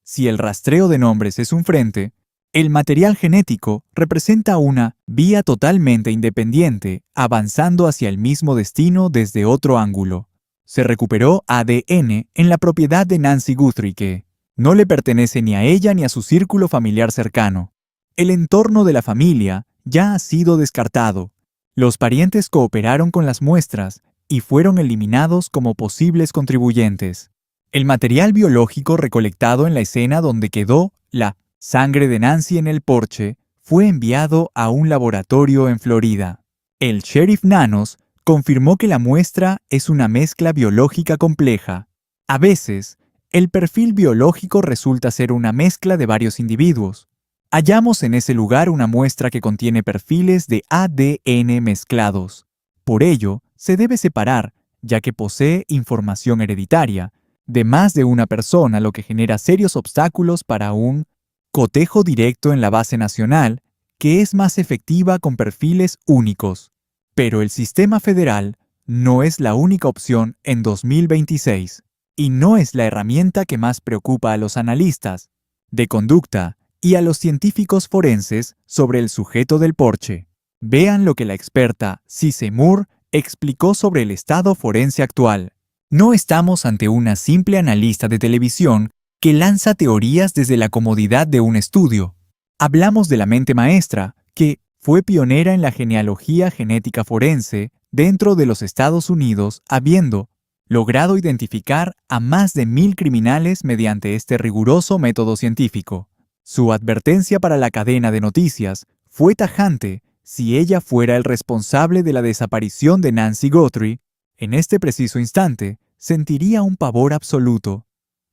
Si el rastreo de nombres es un frente, el material genético representa una vía totalmente independiente, avanzando hacia el mismo destino desde otro ángulo. Se recuperó ADN en la propiedad de Nancy Guthrie que no le pertenece ni a ella ni a su círculo familiar cercano. El entorno de la familia ya ha sido descartado. Los parientes cooperaron con las muestras y fueron eliminados como posibles contribuyentes. El material biológico recolectado en la escena donde quedó la sangre de Nancy en el porche fue enviado a un laboratorio en Florida. El sheriff Nanos confirmó que la muestra es una mezcla biológica compleja. A veces, el perfil biológico resulta ser una mezcla de varios individuos. Hallamos en ese lugar una muestra que contiene perfiles de ADN mezclados. Por ello, se debe separar, ya que posee información hereditaria, de más de una persona, lo que genera serios obstáculos para un cotejo directo en la base nacional, que es más efectiva con perfiles únicos. Pero el sistema federal no es la única opción en 2026, y no es la herramienta que más preocupa a los analistas de conducta y a los científicos forenses sobre el sujeto del porche. Vean lo que la experta Cisse Moore explicó sobre el estado forense actual. No estamos ante una simple analista de televisión que lanza teorías desde la comodidad de un estudio. Hablamos de la mente maestra, que fue pionera en la genealogía genética forense dentro de los Estados Unidos, habiendo logrado identificar a más de 1000 criminales mediante este riguroso método científico. Su advertencia para la cadena de noticias fue tajante: si ella fuera el responsable de la desaparición de Nancy Guthrie, en este preciso instante sentiría un pavor absoluto,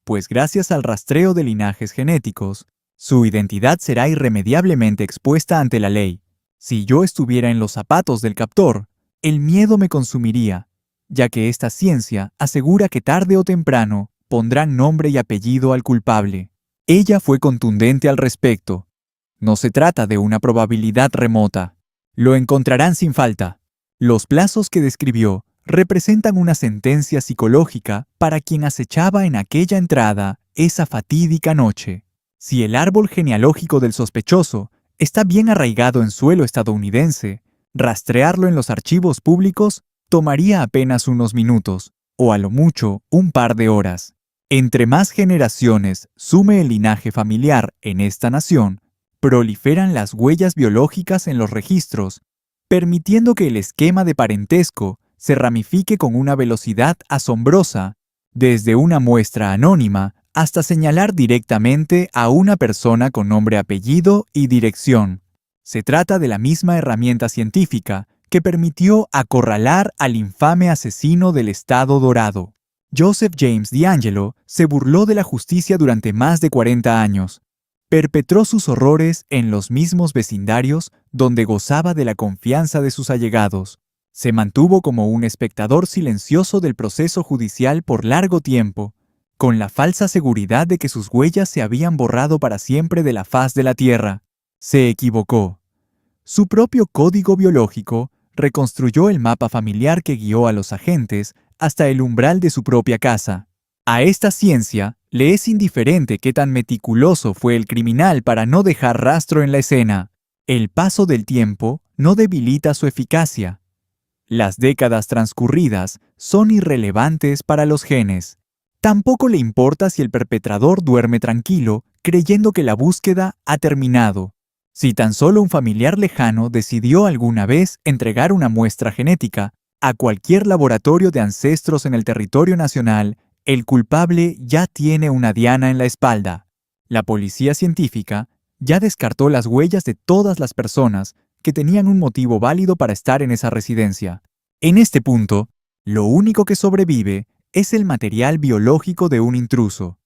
pues gracias al rastreo de linajes genéticos, su identidad será irremediablemente expuesta ante la ley. Si yo estuviera en los zapatos del captor, el miedo me consumiría, ya que esta ciencia asegura que tarde o temprano pondrán nombre y apellido al culpable. Ella fue contundente al respecto. No se trata de una probabilidad remota. Lo encontrarán sin falta. Los plazos que describió representan una sentencia psicológica para quien acechaba en aquella entrada esa fatídica noche. Si el árbol genealógico del sospechoso está bien arraigado en suelo estadounidense, rastrearlo en los archivos públicos tomaría apenas unos minutos, o a lo mucho un par de horas. Entre más generaciones sume el linaje familiar en esta nación, proliferan las huellas biológicas en los registros, permitiendo que el esquema de parentesco se ramifique con una velocidad asombrosa, desde una muestra anónima hasta señalar directamente a una persona con nombre, apellido y dirección. Se trata de la misma herramienta científica que permitió acorralar al infame asesino del Estado Dorado. Joseph James DeAngelo se burló de la justicia durante más de 40 años. Perpetró sus horrores en los mismos vecindarios donde gozaba de la confianza de sus allegados. Se mantuvo como un espectador silencioso del proceso judicial por largo tiempo, con la falsa seguridad de que sus huellas se habían borrado para siempre de la faz de la tierra. Se equivocó. Su propio código biológico reconstruyó el mapa familiar que guió a los agentes hasta el umbral de su propia casa. A esta ciencia le es indiferente qué tan meticuloso fue el criminal para no dejar rastro en la escena. El paso del tiempo no debilita su eficacia. Las décadas transcurridas son irrelevantes para los genes. Tampoco le importa si el perpetrador duerme tranquilo, creyendo que la búsqueda ha terminado. Si tan solo un familiar lejano decidió alguna vez entregar una muestra genética a cualquier laboratorio de ancestros en el territorio nacional, el culpable ya tiene una diana en la espalda. La policía científica ya descartó las huellas de todas las personas que tenían un motivo válido para estar en esa residencia. En este punto, lo único que sobrevive es el material biológico de un intruso.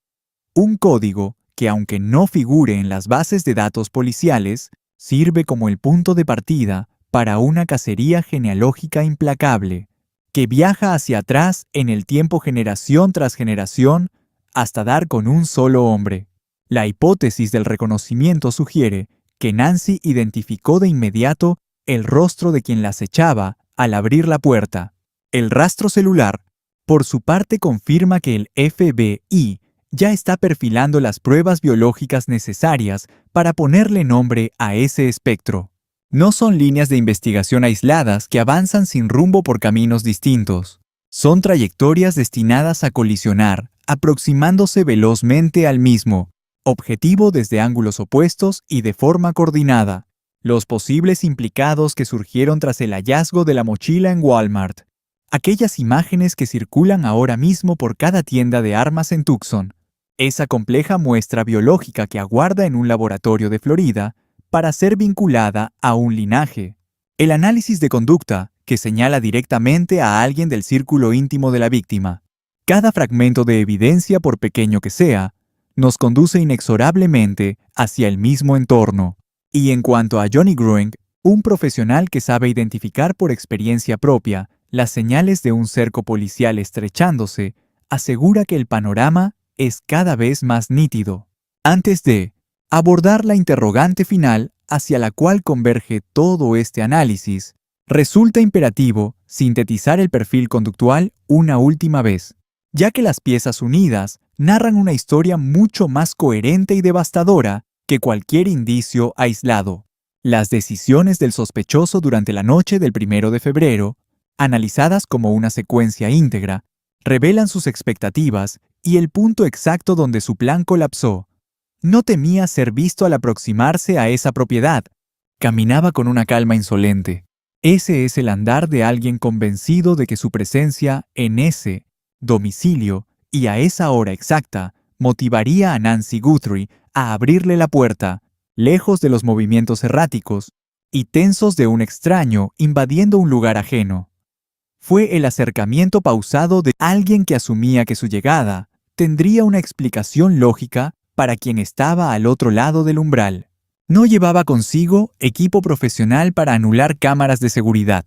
Un código que, aunque no figure en las bases de datos policiales, sirve como el punto de partida para una cacería genealógica implacable, que viaja hacia atrás en el tiempo generación tras generación hasta dar con un solo hombre. La hipótesis del reconocimiento sugiere que Nancy identificó de inmediato el rostro de quien la acechaba al abrir la puerta. El rastro celular, por su parte, confirma que el FBI ya está perfilando las pruebas biológicas necesarias para ponerle nombre a ese espectro. No son líneas de investigación aisladas que avanzan sin rumbo por caminos distintos. Son trayectorias destinadas a colisionar, aproximándose velozmente al mismo objetivo desde ángulos opuestos y de forma coordinada. Los posibles implicados que surgieron tras el hallazgo de la mochila en Walmart. Aquellas imágenes que circulan ahora mismo por cada tienda de armas en Tucson. Esa compleja muestra biológica que aguarda en un laboratorio de Florida para ser vinculada a un linaje. El análisis de conducta que señala directamente a alguien del círculo íntimo de la víctima. Cada fragmento de evidencia, por pequeño que sea, nos conduce inexorablemente hacia el mismo entorno. Y en cuanto a Johnny Grueng, un profesional que sabe identificar por experiencia propia las señales de un cerco policial estrechándose, asegura que el panorama es cada vez más nítido. Antes de abordar la interrogante final hacia la cual converge todo este análisis, resulta imperativo sintetizar el perfil conductual una última vez, ya que las piezas unidas narran una historia mucho más coherente y devastadora que cualquier indicio aislado. Las decisiones del sospechoso durante la noche del 1 de febrero, analizadas como una secuencia íntegra, revelan sus expectativas y el punto exacto donde su plan colapsó. No temía ser visto al aproximarse a esa propiedad. Caminaba con una calma insolente. Ese es el andar de alguien convencido de que su presencia en ese domicilio y a esa hora exacta motivaría a Nancy Guthrie a abrirle la puerta, lejos de los movimientos erráticos y tensos de un extraño invadiendo un lugar ajeno. Fue el acercamiento pausado de alguien que asumía que su llegada tendría una explicación lógica para quien estaba al otro lado del umbral. No llevaba consigo equipo profesional para anular cámaras de seguridad.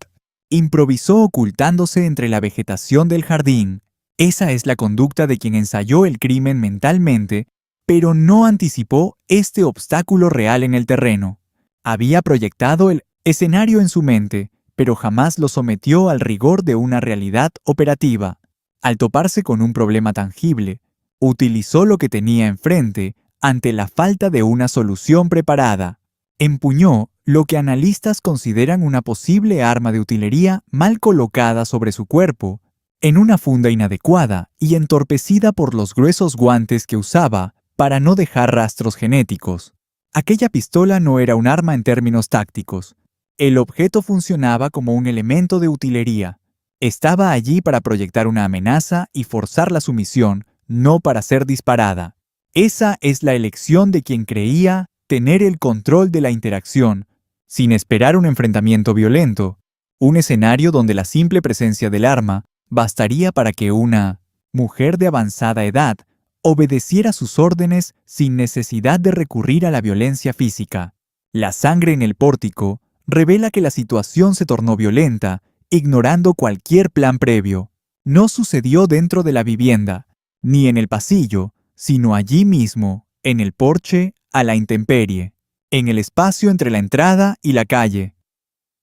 Improvisó ocultándose entre la vegetación del jardín. Esa es la conducta de quien ensayó el crimen mentalmente, pero no anticipó este obstáculo real en el terreno. Había proyectado el escenario en su mente, pero jamás lo sometió al rigor de una realidad operativa. Al toparse con un problema tangible, utilizó lo que tenía enfrente ante la falta de una solución preparada. Empuñó lo que analistas consideran una posible arma de utilería mal colocada sobre su cuerpo, en una funda inadecuada y entorpecida por los gruesos guantes que usaba para no dejar rastros genéticos. Aquella pistola no era un arma en términos tácticos. El objeto funcionaba como un elemento de utilería. Estaba allí para proyectar una amenaza y forzar la sumisión, no para ser disparada. Esa es la elección de quien creía tener el control de la interacción, sin esperar un enfrentamiento violento, un escenario donde la simple presencia del arma bastaría para que una mujer de avanzada edad, obedeciera sus órdenes sin necesidad de recurrir a la violencia física. La sangre en el pórtico revela que la situación se tornó violenta, ignorando cualquier plan previo. No sucedió dentro de la vivienda, ni en el pasillo, sino allí mismo, en el porche, a la intemperie, en el espacio entre la entrada y la calle.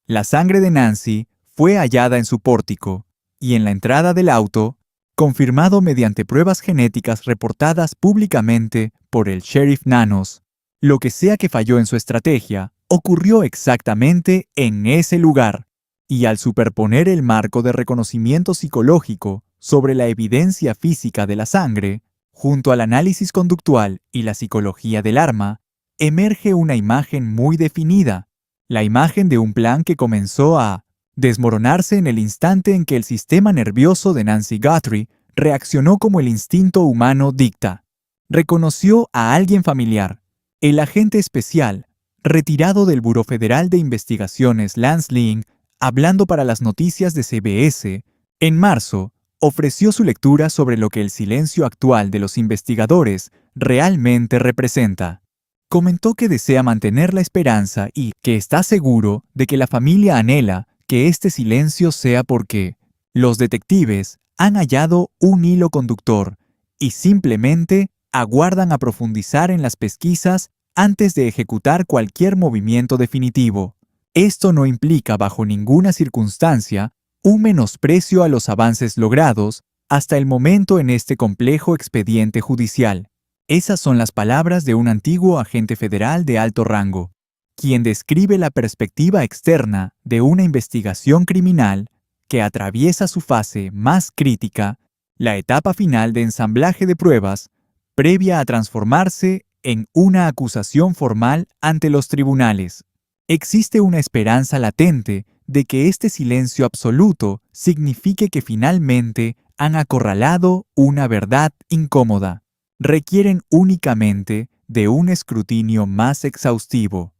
La sangre de Nancy fue hallada en su pórtico, y en la entrada del auto, confirmado mediante pruebas genéticas reportadas públicamente por el sheriff Nanos. Lo que sea que falló en su estrategia, ocurrió exactamente en ese lugar, y al superponer el marco de reconocimiento psicológico sobre la evidencia física de la sangre, junto al análisis conductual y la psicología del arma, emerge una imagen muy definida, la imagen de un plan que comenzó a desmoronarse en el instante en que el sistema nervioso de Nancy Guthrie reaccionó como el instinto humano dicta. Reconoció a alguien familiar, el agente especial, retirado del Buró Federal de Investigaciones Lance Ling, hablando para las noticias de CBS, en marzo, ofreció su lectura sobre lo que el silencio actual de los investigadores realmente representa. Comentó que desea mantener la esperanza y que está seguro de que la familia anhela que este silencio sea porque los detectives han hallado un hilo conductor y simplemente aguardan a profundizar en las pesquisas antes de ejecutar cualquier movimiento definitivo. Esto no implica bajo ninguna circunstancia un menosprecio a los avances logrados hasta el momento en este complejo expediente judicial. Esas son las palabras de un antiguo agente federal de alto rango, quien describe la perspectiva externa de una investigación criminal que atraviesa su fase más crítica, la etapa final de ensamblaje de pruebas, previa a transformarse en una acusación formal ante los tribunales. Existe una esperanza latente de que este silencio absoluto signifique que finalmente han acorralado una verdad incómoda. Requieren únicamente de un escrutinio más exhaustivo.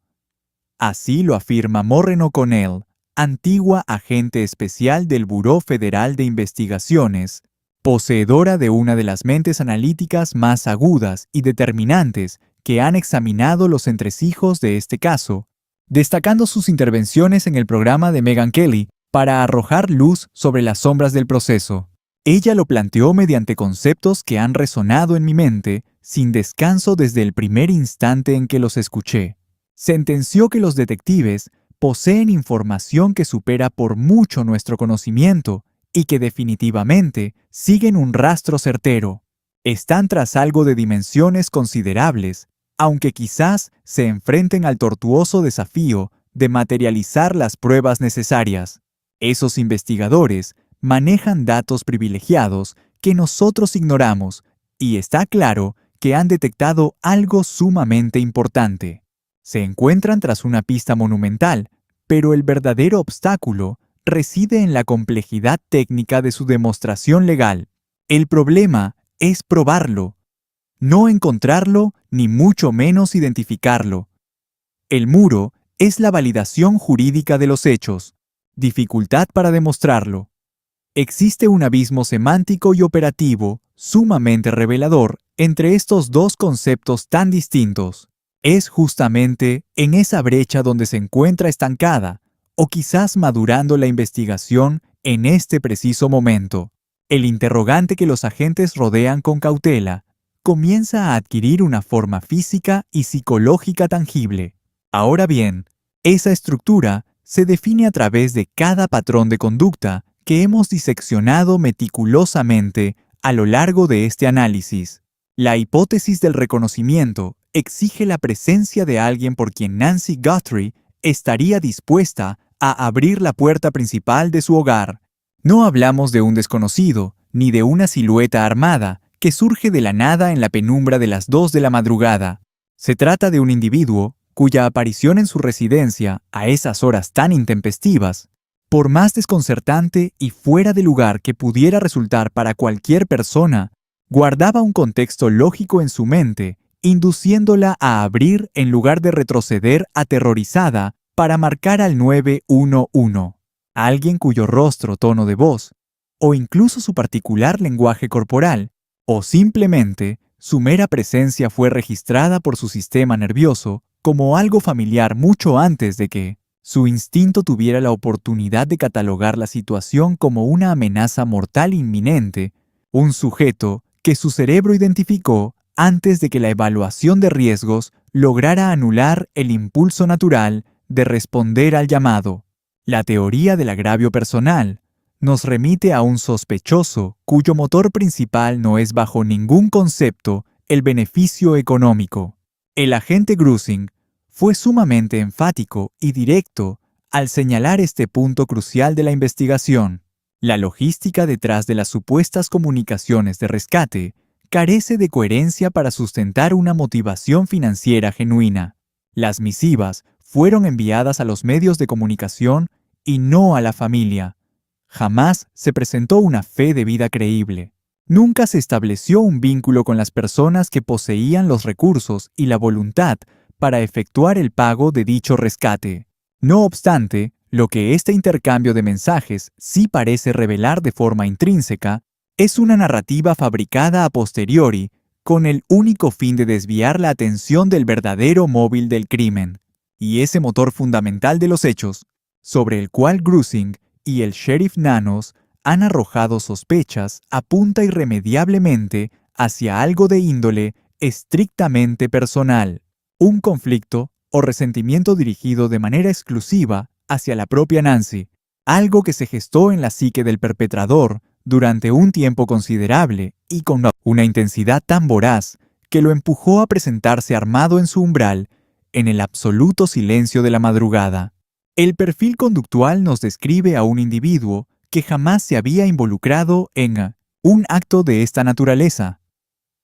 Así lo afirma Maureen O'Connell, antigua agente especial del Buró Federal de Investigaciones, poseedora de una de las mentes analíticas más agudas y determinantes que han examinado los entresijos de este caso, destacando sus intervenciones en el programa de Megyn Kelly para arrojar luz sobre las sombras del proceso. Ella lo planteó mediante conceptos que han resonado en mi mente sin descanso desde el primer instante en que los escuché. Sentenció que los detectives poseen información que supera por mucho nuestro conocimiento y que definitivamente siguen un rastro certero. Están tras algo de dimensiones considerables, aunque quizás se enfrenten al tortuoso desafío de materializar las pruebas necesarias. Esos investigadores manejan datos privilegiados que nosotros ignoramos y está claro que han detectado algo sumamente importante. Se encuentran tras una pista monumental, pero el verdadero obstáculo reside en la complejidad técnica de su demostración legal. El problema es probarlo, no encontrarlo ni mucho menos identificarlo. El muro es la validación jurídica de los hechos, dificultad para demostrarlo. Existe un abismo semántico y operativo sumamente revelador entre estos dos conceptos tan distintos. Es justamente en esa brecha donde se encuentra estancada, o quizás madurando la investigación en este preciso momento. El interrogante que los agentes rodean con cautela comienza a adquirir una forma física y psicológica tangible. Ahora bien, esa estructura se define a través de cada patrón de conducta que hemos diseccionado meticulosamente a lo largo de este análisis. La hipótesis del reconocimiento exige la presencia de alguien por quien Nancy Guthrie estaría dispuesta a abrir la puerta principal de su hogar. No hablamos de un desconocido, ni de una silueta armada que surge de la nada en la penumbra de las 2 de la madrugada. Se trata de un individuo cuya aparición en su residencia a esas horas tan intempestivas, por más desconcertante y fuera de lugar que pudiera resultar para cualquier persona, guardaba un contexto lógico en su mente, induciéndola a abrir en lugar de retroceder aterrorizada para marcar al 911. Alguien cuyo rostro, tono de voz o incluso su particular lenguaje corporal, o simplemente su mera presencia fue registrada por su sistema nervioso como algo familiar mucho antes de que su instinto tuviera la oportunidad de catalogar la situación como una amenaza mortal inminente, un sujeto que su cerebro identificó antes de que la evaluación de riesgos lograra anular el impulso natural de responder al llamado. La teoría del agravio personal nos remite a un sospechoso cuyo motor principal no es bajo ningún concepto el beneficio económico. El agente Grusing fue sumamente enfático y directo al señalar este punto crucial de la investigación. La logística detrás de las supuestas comunicaciones de rescate carece de coherencia para sustentar una motivación financiera genuina. Las misivas fueron enviadas a los medios de comunicación y no a la familia. Jamás se presentó una fe de vida creíble. Nunca se estableció un vínculo con las personas que poseían los recursos y la voluntad para efectuar el pago de dicho rescate. No obstante, lo que este intercambio de mensajes sí parece revelar de forma intrínseca es una narrativa fabricada a posteriori con el único fin de desviar la atención del verdadero móvil del crimen, y ese motor fundamental de los hechos, sobre el cual Grusing y el sheriff Nanos han arrojado sospechas, apunta irremediablemente hacia algo de índole estrictamente personal, un conflicto o resentimiento dirigido de manera exclusiva hacia la propia Nancy, algo que se gestó en la psique del perpetrador durante un tiempo considerable y con una intensidad tan voraz que lo empujó a presentarse armado en su umbral en el absoluto silencio de la madrugada. El perfil conductual nos describe a un individuo que jamás se había involucrado en un acto de esta naturaleza.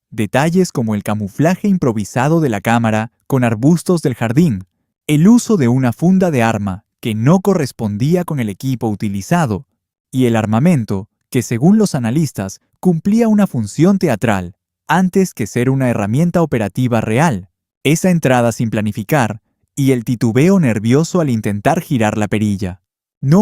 Detalles como el camuflaje improvisado de la cámara con arbustos del jardín, el uso de una funda de arma que no correspondía con el equipo utilizado, y el armamento que, según los analistas, cumplía una función teatral, antes que ser una herramienta operativa real. Esa entrada sin planificar y el titubeo nervioso al intentar girar la perilla.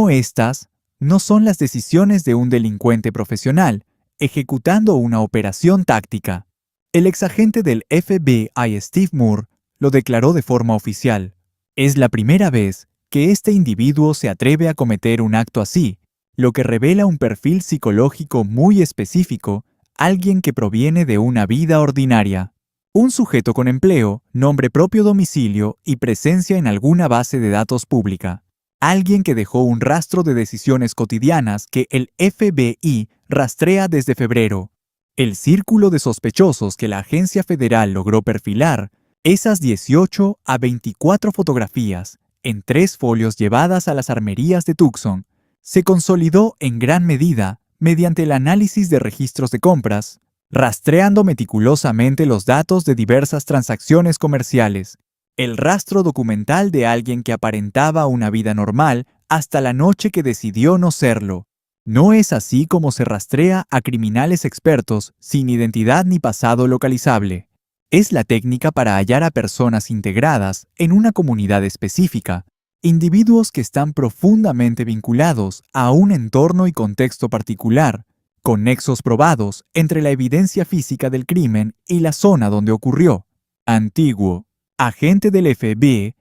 Estas no son las decisiones de un delincuente profesional ejecutando una operación táctica. El exagente del FBI Steve Moore lo declaró de forma oficial. Es la primera vez que este individuo se atreve a cometer un acto así, lo que revela un perfil psicológico muy específico, alguien que proviene de una vida ordinaria. Un sujeto con empleo, nombre propio, domicilio y presencia en alguna base de datos pública. Alguien que dejó un rastro de decisiones cotidianas que el FBI rastrea desde febrero. El círculo de sospechosos que la agencia federal logró perfilar, esas 18 a 24 fotografías en 3 folios llevadas a las armerías de Tucson, se consolidó en gran medida mediante el análisis de registros de compras, rastreando meticulosamente los datos de diversas transacciones comerciales, el rastro documental de alguien que aparentaba una vida normal hasta la noche que decidió no serlo. No es así como se rastrea a criminales expertos sin identidad ni pasado localizable. Es la técnica para hallar a personas integradas en una comunidad específica, individuos que están profundamente vinculados a un entorno y contexto particular, con nexos probados entre la evidencia física del crimen y la zona donde ocurrió. Antiguo agente del FBI,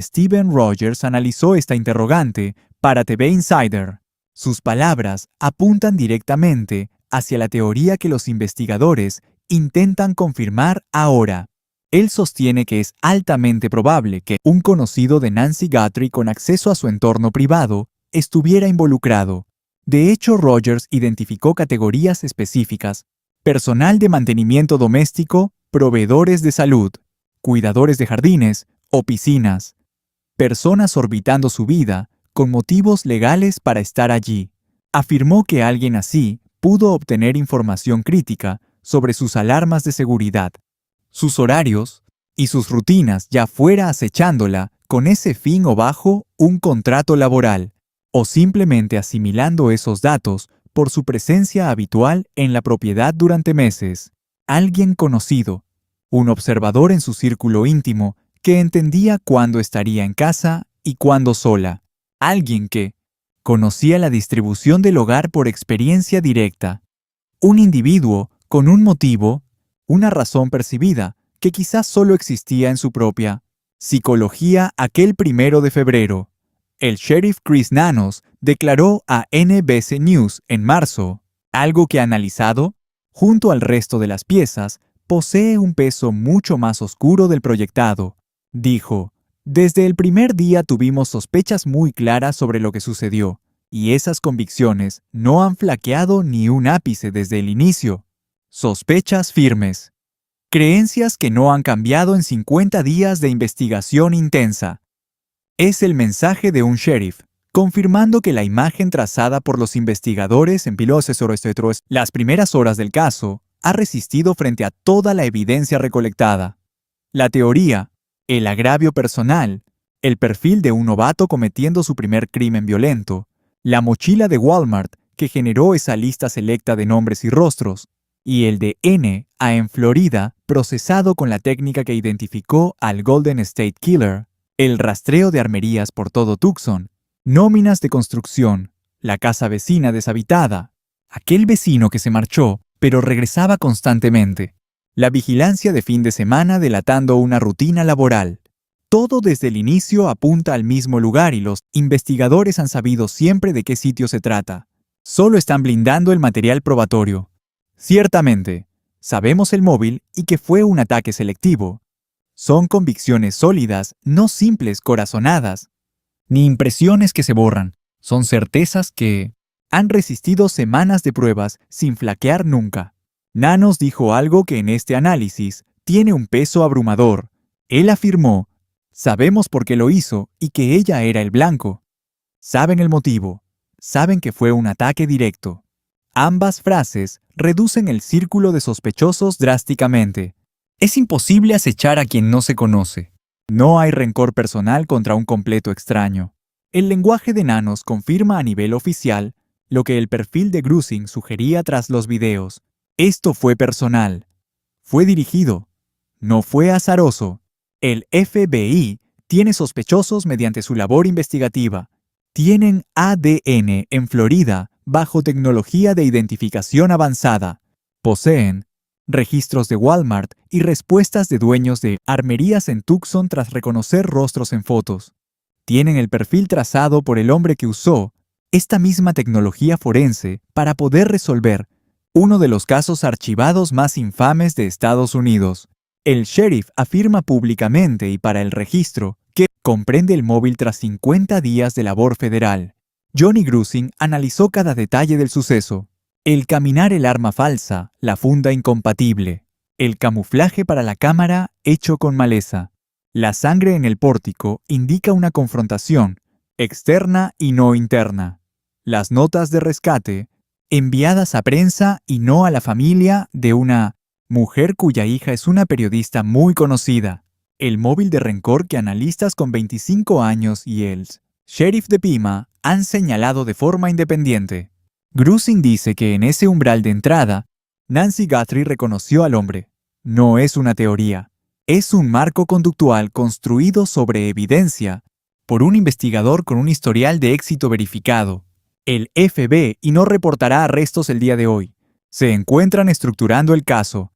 Steven Rogers analizó esta interrogante para TV Insider. Sus palabras apuntan directamente hacia la teoría que los investigadores intentan confirmar ahora. Él sostiene que es altamente probable que un conocido de Nancy Guthrie con acceso a su entorno privado estuviera involucrado. De hecho, Rogers identificó categorías específicas: personal de mantenimiento doméstico, proveedores de salud, cuidadores de jardines o piscinas, personas orbitando su vida con motivos legales para estar allí. Afirmó que alguien así pudo obtener información crítica sobre sus alarmas de seguridad, sus horarios y sus rutinas, ya fuera acechándola con ese fin o bajo un contrato laboral, o simplemente asimilando esos datos por su presencia habitual en la propiedad durante meses. Alguien conocido, un observador en su círculo íntimo que entendía cuándo estaría en casa y cuándo sola. Alguien que, Conocía la distribución del hogar por experiencia directa. Un individuo con un motivo, una razón percibida, que quizás solo existía en su propia psicología aquel 1 de febrero. El sheriff Chris Nanos declaró a NBC News en marzo, algo que analizado, junto al resto de las piezas, posee un peso mucho más oscuro del proyectado. Dijo, desde el primer día tuvimos sospechas muy claras sobre lo que sucedió, y esas convicciones no han flaqueado ni un ápice desde el inicio. Sospechas firmes. Creencias que no han cambiado en 50 días de investigación intensa. Es el mensaje de un sheriff, confirmando que la imagen trazada por los investigadores en las primeras horas del caso ha resistido frente a toda la evidencia recolectada. La teoría, el agravio personal, el perfil de un novato cometiendo su primer crimen violento, la mochila de Walmart que generó esa lista selecta de nombres y rostros, y el de N.A. en Florida, procesado con la técnica que identificó al Golden State Killer, el rastreo de armerías por todo Tucson, nóminas de construcción, la casa vecina deshabitada, aquel vecino que se marchó, pero regresaba constantemente, la vigilancia de fin de semana delatando una rutina laboral. Todo desde el inicio apunta al mismo lugar y los investigadores han sabido siempre de qué sitio se trata. Solo están blindando el material probatorio. Ciertamente, sabemos el móvil y que fue un ataque selectivo. Son convicciones sólidas, no simples corazonadas, ni impresiones que se borran. Son certezas que han resistido semanas de pruebas sin flaquear nunca. Nanos dijo algo que en este análisis tiene un peso abrumador. Él afirmó, sabemos por qué lo hizo y que ella era el blanco. Saben el motivo, saben que fue un ataque directo. Ambas frases reducen el círculo de sospechosos drásticamente. Es imposible acechar a quien no se conoce. No hay rencor personal contra un completo extraño. El lenguaje de Nanos confirma a nivel oficial lo que el perfil de Grusing sugería tras los videos. Esto fue personal. Fue dirigido. No fue azaroso. El FBI tiene sospechosos mediante su labor investigativa. Tienen ADN en Florida bajo tecnología de identificación avanzada. Poseen registros de Walmart y respuestas de dueños de armerías en Tucson tras reconocer rostros en fotos. Tienen el perfil trazado por el hombre que usó esta misma tecnología forense para poder resolver uno de los casos archivados más infames de Estados Unidos. El sheriff afirma públicamente y para el registro que comprende el móvil tras 50 días de labor federal. Johnny Grusing analizó cada detalle del suceso. El caminar el arma falsa, la funda incompatible, el camuflaje para la cámara hecho con maleza. La sangre en el pórtico indica una confrontación, externa y no interna. Las notas de rescate, enviadas a prensa y no a la familia de una mujer cuya hija es una periodista muy conocida. El móvil de rencor que analistas con 25 años y el sheriff de Pima han señalado de forma independiente. Grusing dice que en ese umbral de entrada, Nancy Guthrie reconoció al hombre. No es una teoría. Es un marco conductual construido sobre evidencia por un investigador con un historial de éxito verificado. El FBI no reportará arrestos el día de hoy. Se encuentran estructurando el caso.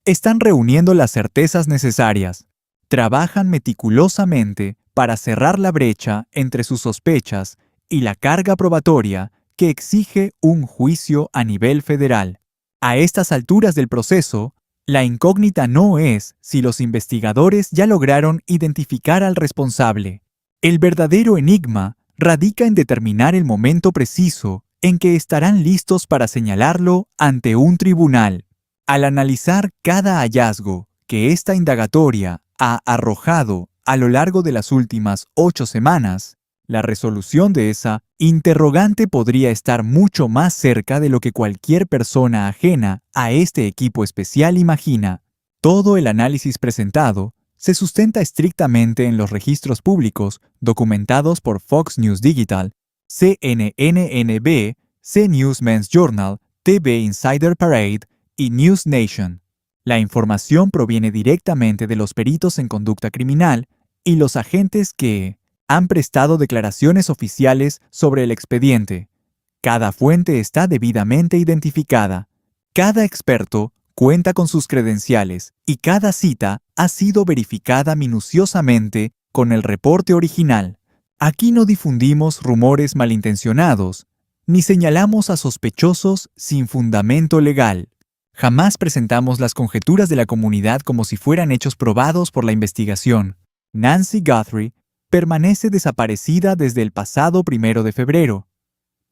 Están reuniendo las certezas necesarias. Trabajan meticulosamente para cerrar la brecha entre sus sospechas y la carga probatoria que exige un juicio a nivel federal. A estas alturas del proceso, la incógnita no es si los investigadores ya lograron identificar al responsable. El verdadero enigma radica en determinar el momento preciso en que estarán listos para señalarlo ante un tribunal. Al analizar cada hallazgo que esta indagatoria ha arrojado a lo largo de las últimas 8 semanas, la resolución de esa interrogante podría estar mucho más cerca de lo que cualquier persona ajena a este equipo especial imagina. Todo el análisis presentado se sustenta estrictamente en los registros públicos documentados por Fox News Digital, CNN-NB, CNews Men's Journal, TV Insider Parade y News Nation. La información proviene directamente de los peritos en conducta criminal y los agentes que han prestado declaraciones oficiales sobre el expediente. Cada fuente está debidamente identificada. Cada experto cuenta con sus credenciales y cada cita ha sido verificada minuciosamente con el reporte original. Aquí no difundimos rumores malintencionados, ni señalamos a sospechosos sin fundamento legal. Jamás presentamos las conjeturas de la comunidad como si fueran hechos probados por la investigación. Nancy Guthrie permanece desaparecida desde el pasado 1 de febrero.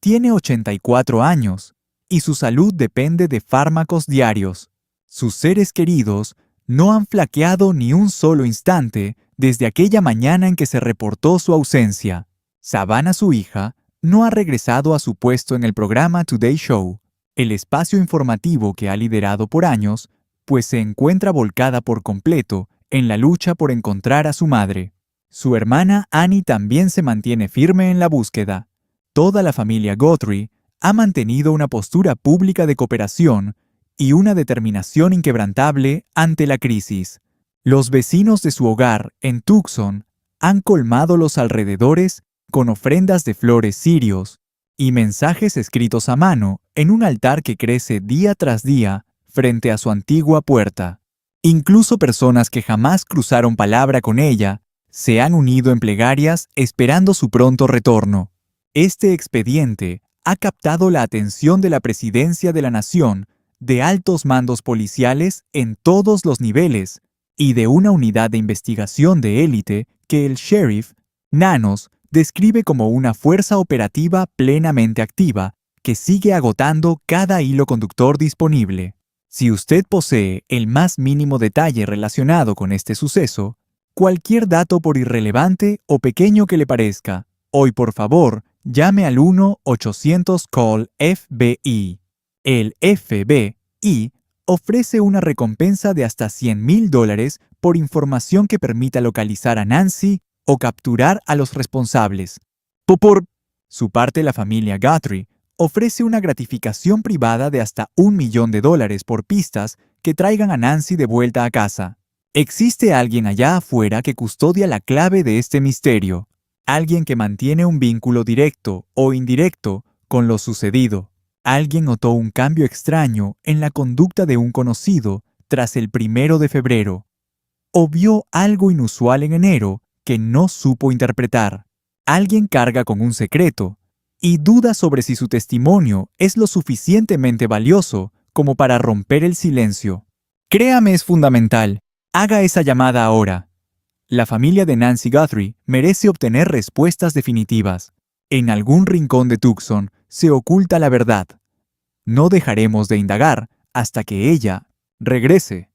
Tiene 84 años y su salud depende de fármacos diarios. Sus seres queridos no han flaqueado ni un solo instante desde aquella mañana en que se reportó su ausencia. Savannah, su hija, no ha regresado a su puesto en el programa Today Show, el espacio informativo que ha liderado por años, pues se encuentra volcada por completo en la lucha por encontrar a su madre. Su hermana Annie también se mantiene firme en la búsqueda. Toda la familia Guthrie ha mantenido una postura pública de cooperación y una determinación inquebrantable ante la crisis. Los vecinos de su hogar en Tucson han colmado los alrededores con ofrendas de flores cirios y mensajes escritos a mano en un altar que crece día tras día frente a su antigua puerta. Incluso personas que jamás cruzaron palabra con ella se han unido en plegarias esperando su pronto retorno. Este expediente ha captado la atención de la Presidencia de la Nación, de altos mandos policiales en todos los niveles y de una unidad de investigación de élite que el sheriff, Nanos, describe como una fuerza operativa plenamente activa que sigue agotando cada hilo conductor disponible. Si usted posee el más mínimo detalle relacionado con este suceso, cualquier dato por irrelevante o pequeño que le parezca, hoy por favor, llame al 1-800-CALL-FBI. El FBI ofrece una recompensa de hasta $100,000 por información que permita localizar a Nancy o capturar a los responsables. Por su parte, la familia Guthrie ofrece una gratificación privada de hasta $1,000,000 por pistas que traigan a Nancy de vuelta a casa. Existe alguien allá afuera que custodia la clave de este misterio, alguien que mantiene un vínculo directo o indirecto con lo sucedido. Alguien notó un cambio extraño en la conducta de un conocido tras el 1 de febrero, o vio algo inusual en enero que no supo interpretar. Alguien carga con un secreto y duda sobre si su testimonio es lo suficientemente valioso como para romper el silencio. Créame, es fundamental. Haga esa llamada ahora. La familia de Nancy Guthrie merece obtener respuestas definitivas. En algún rincón de Tucson se oculta la verdad. No dejaremos de indagar hasta que ella regrese.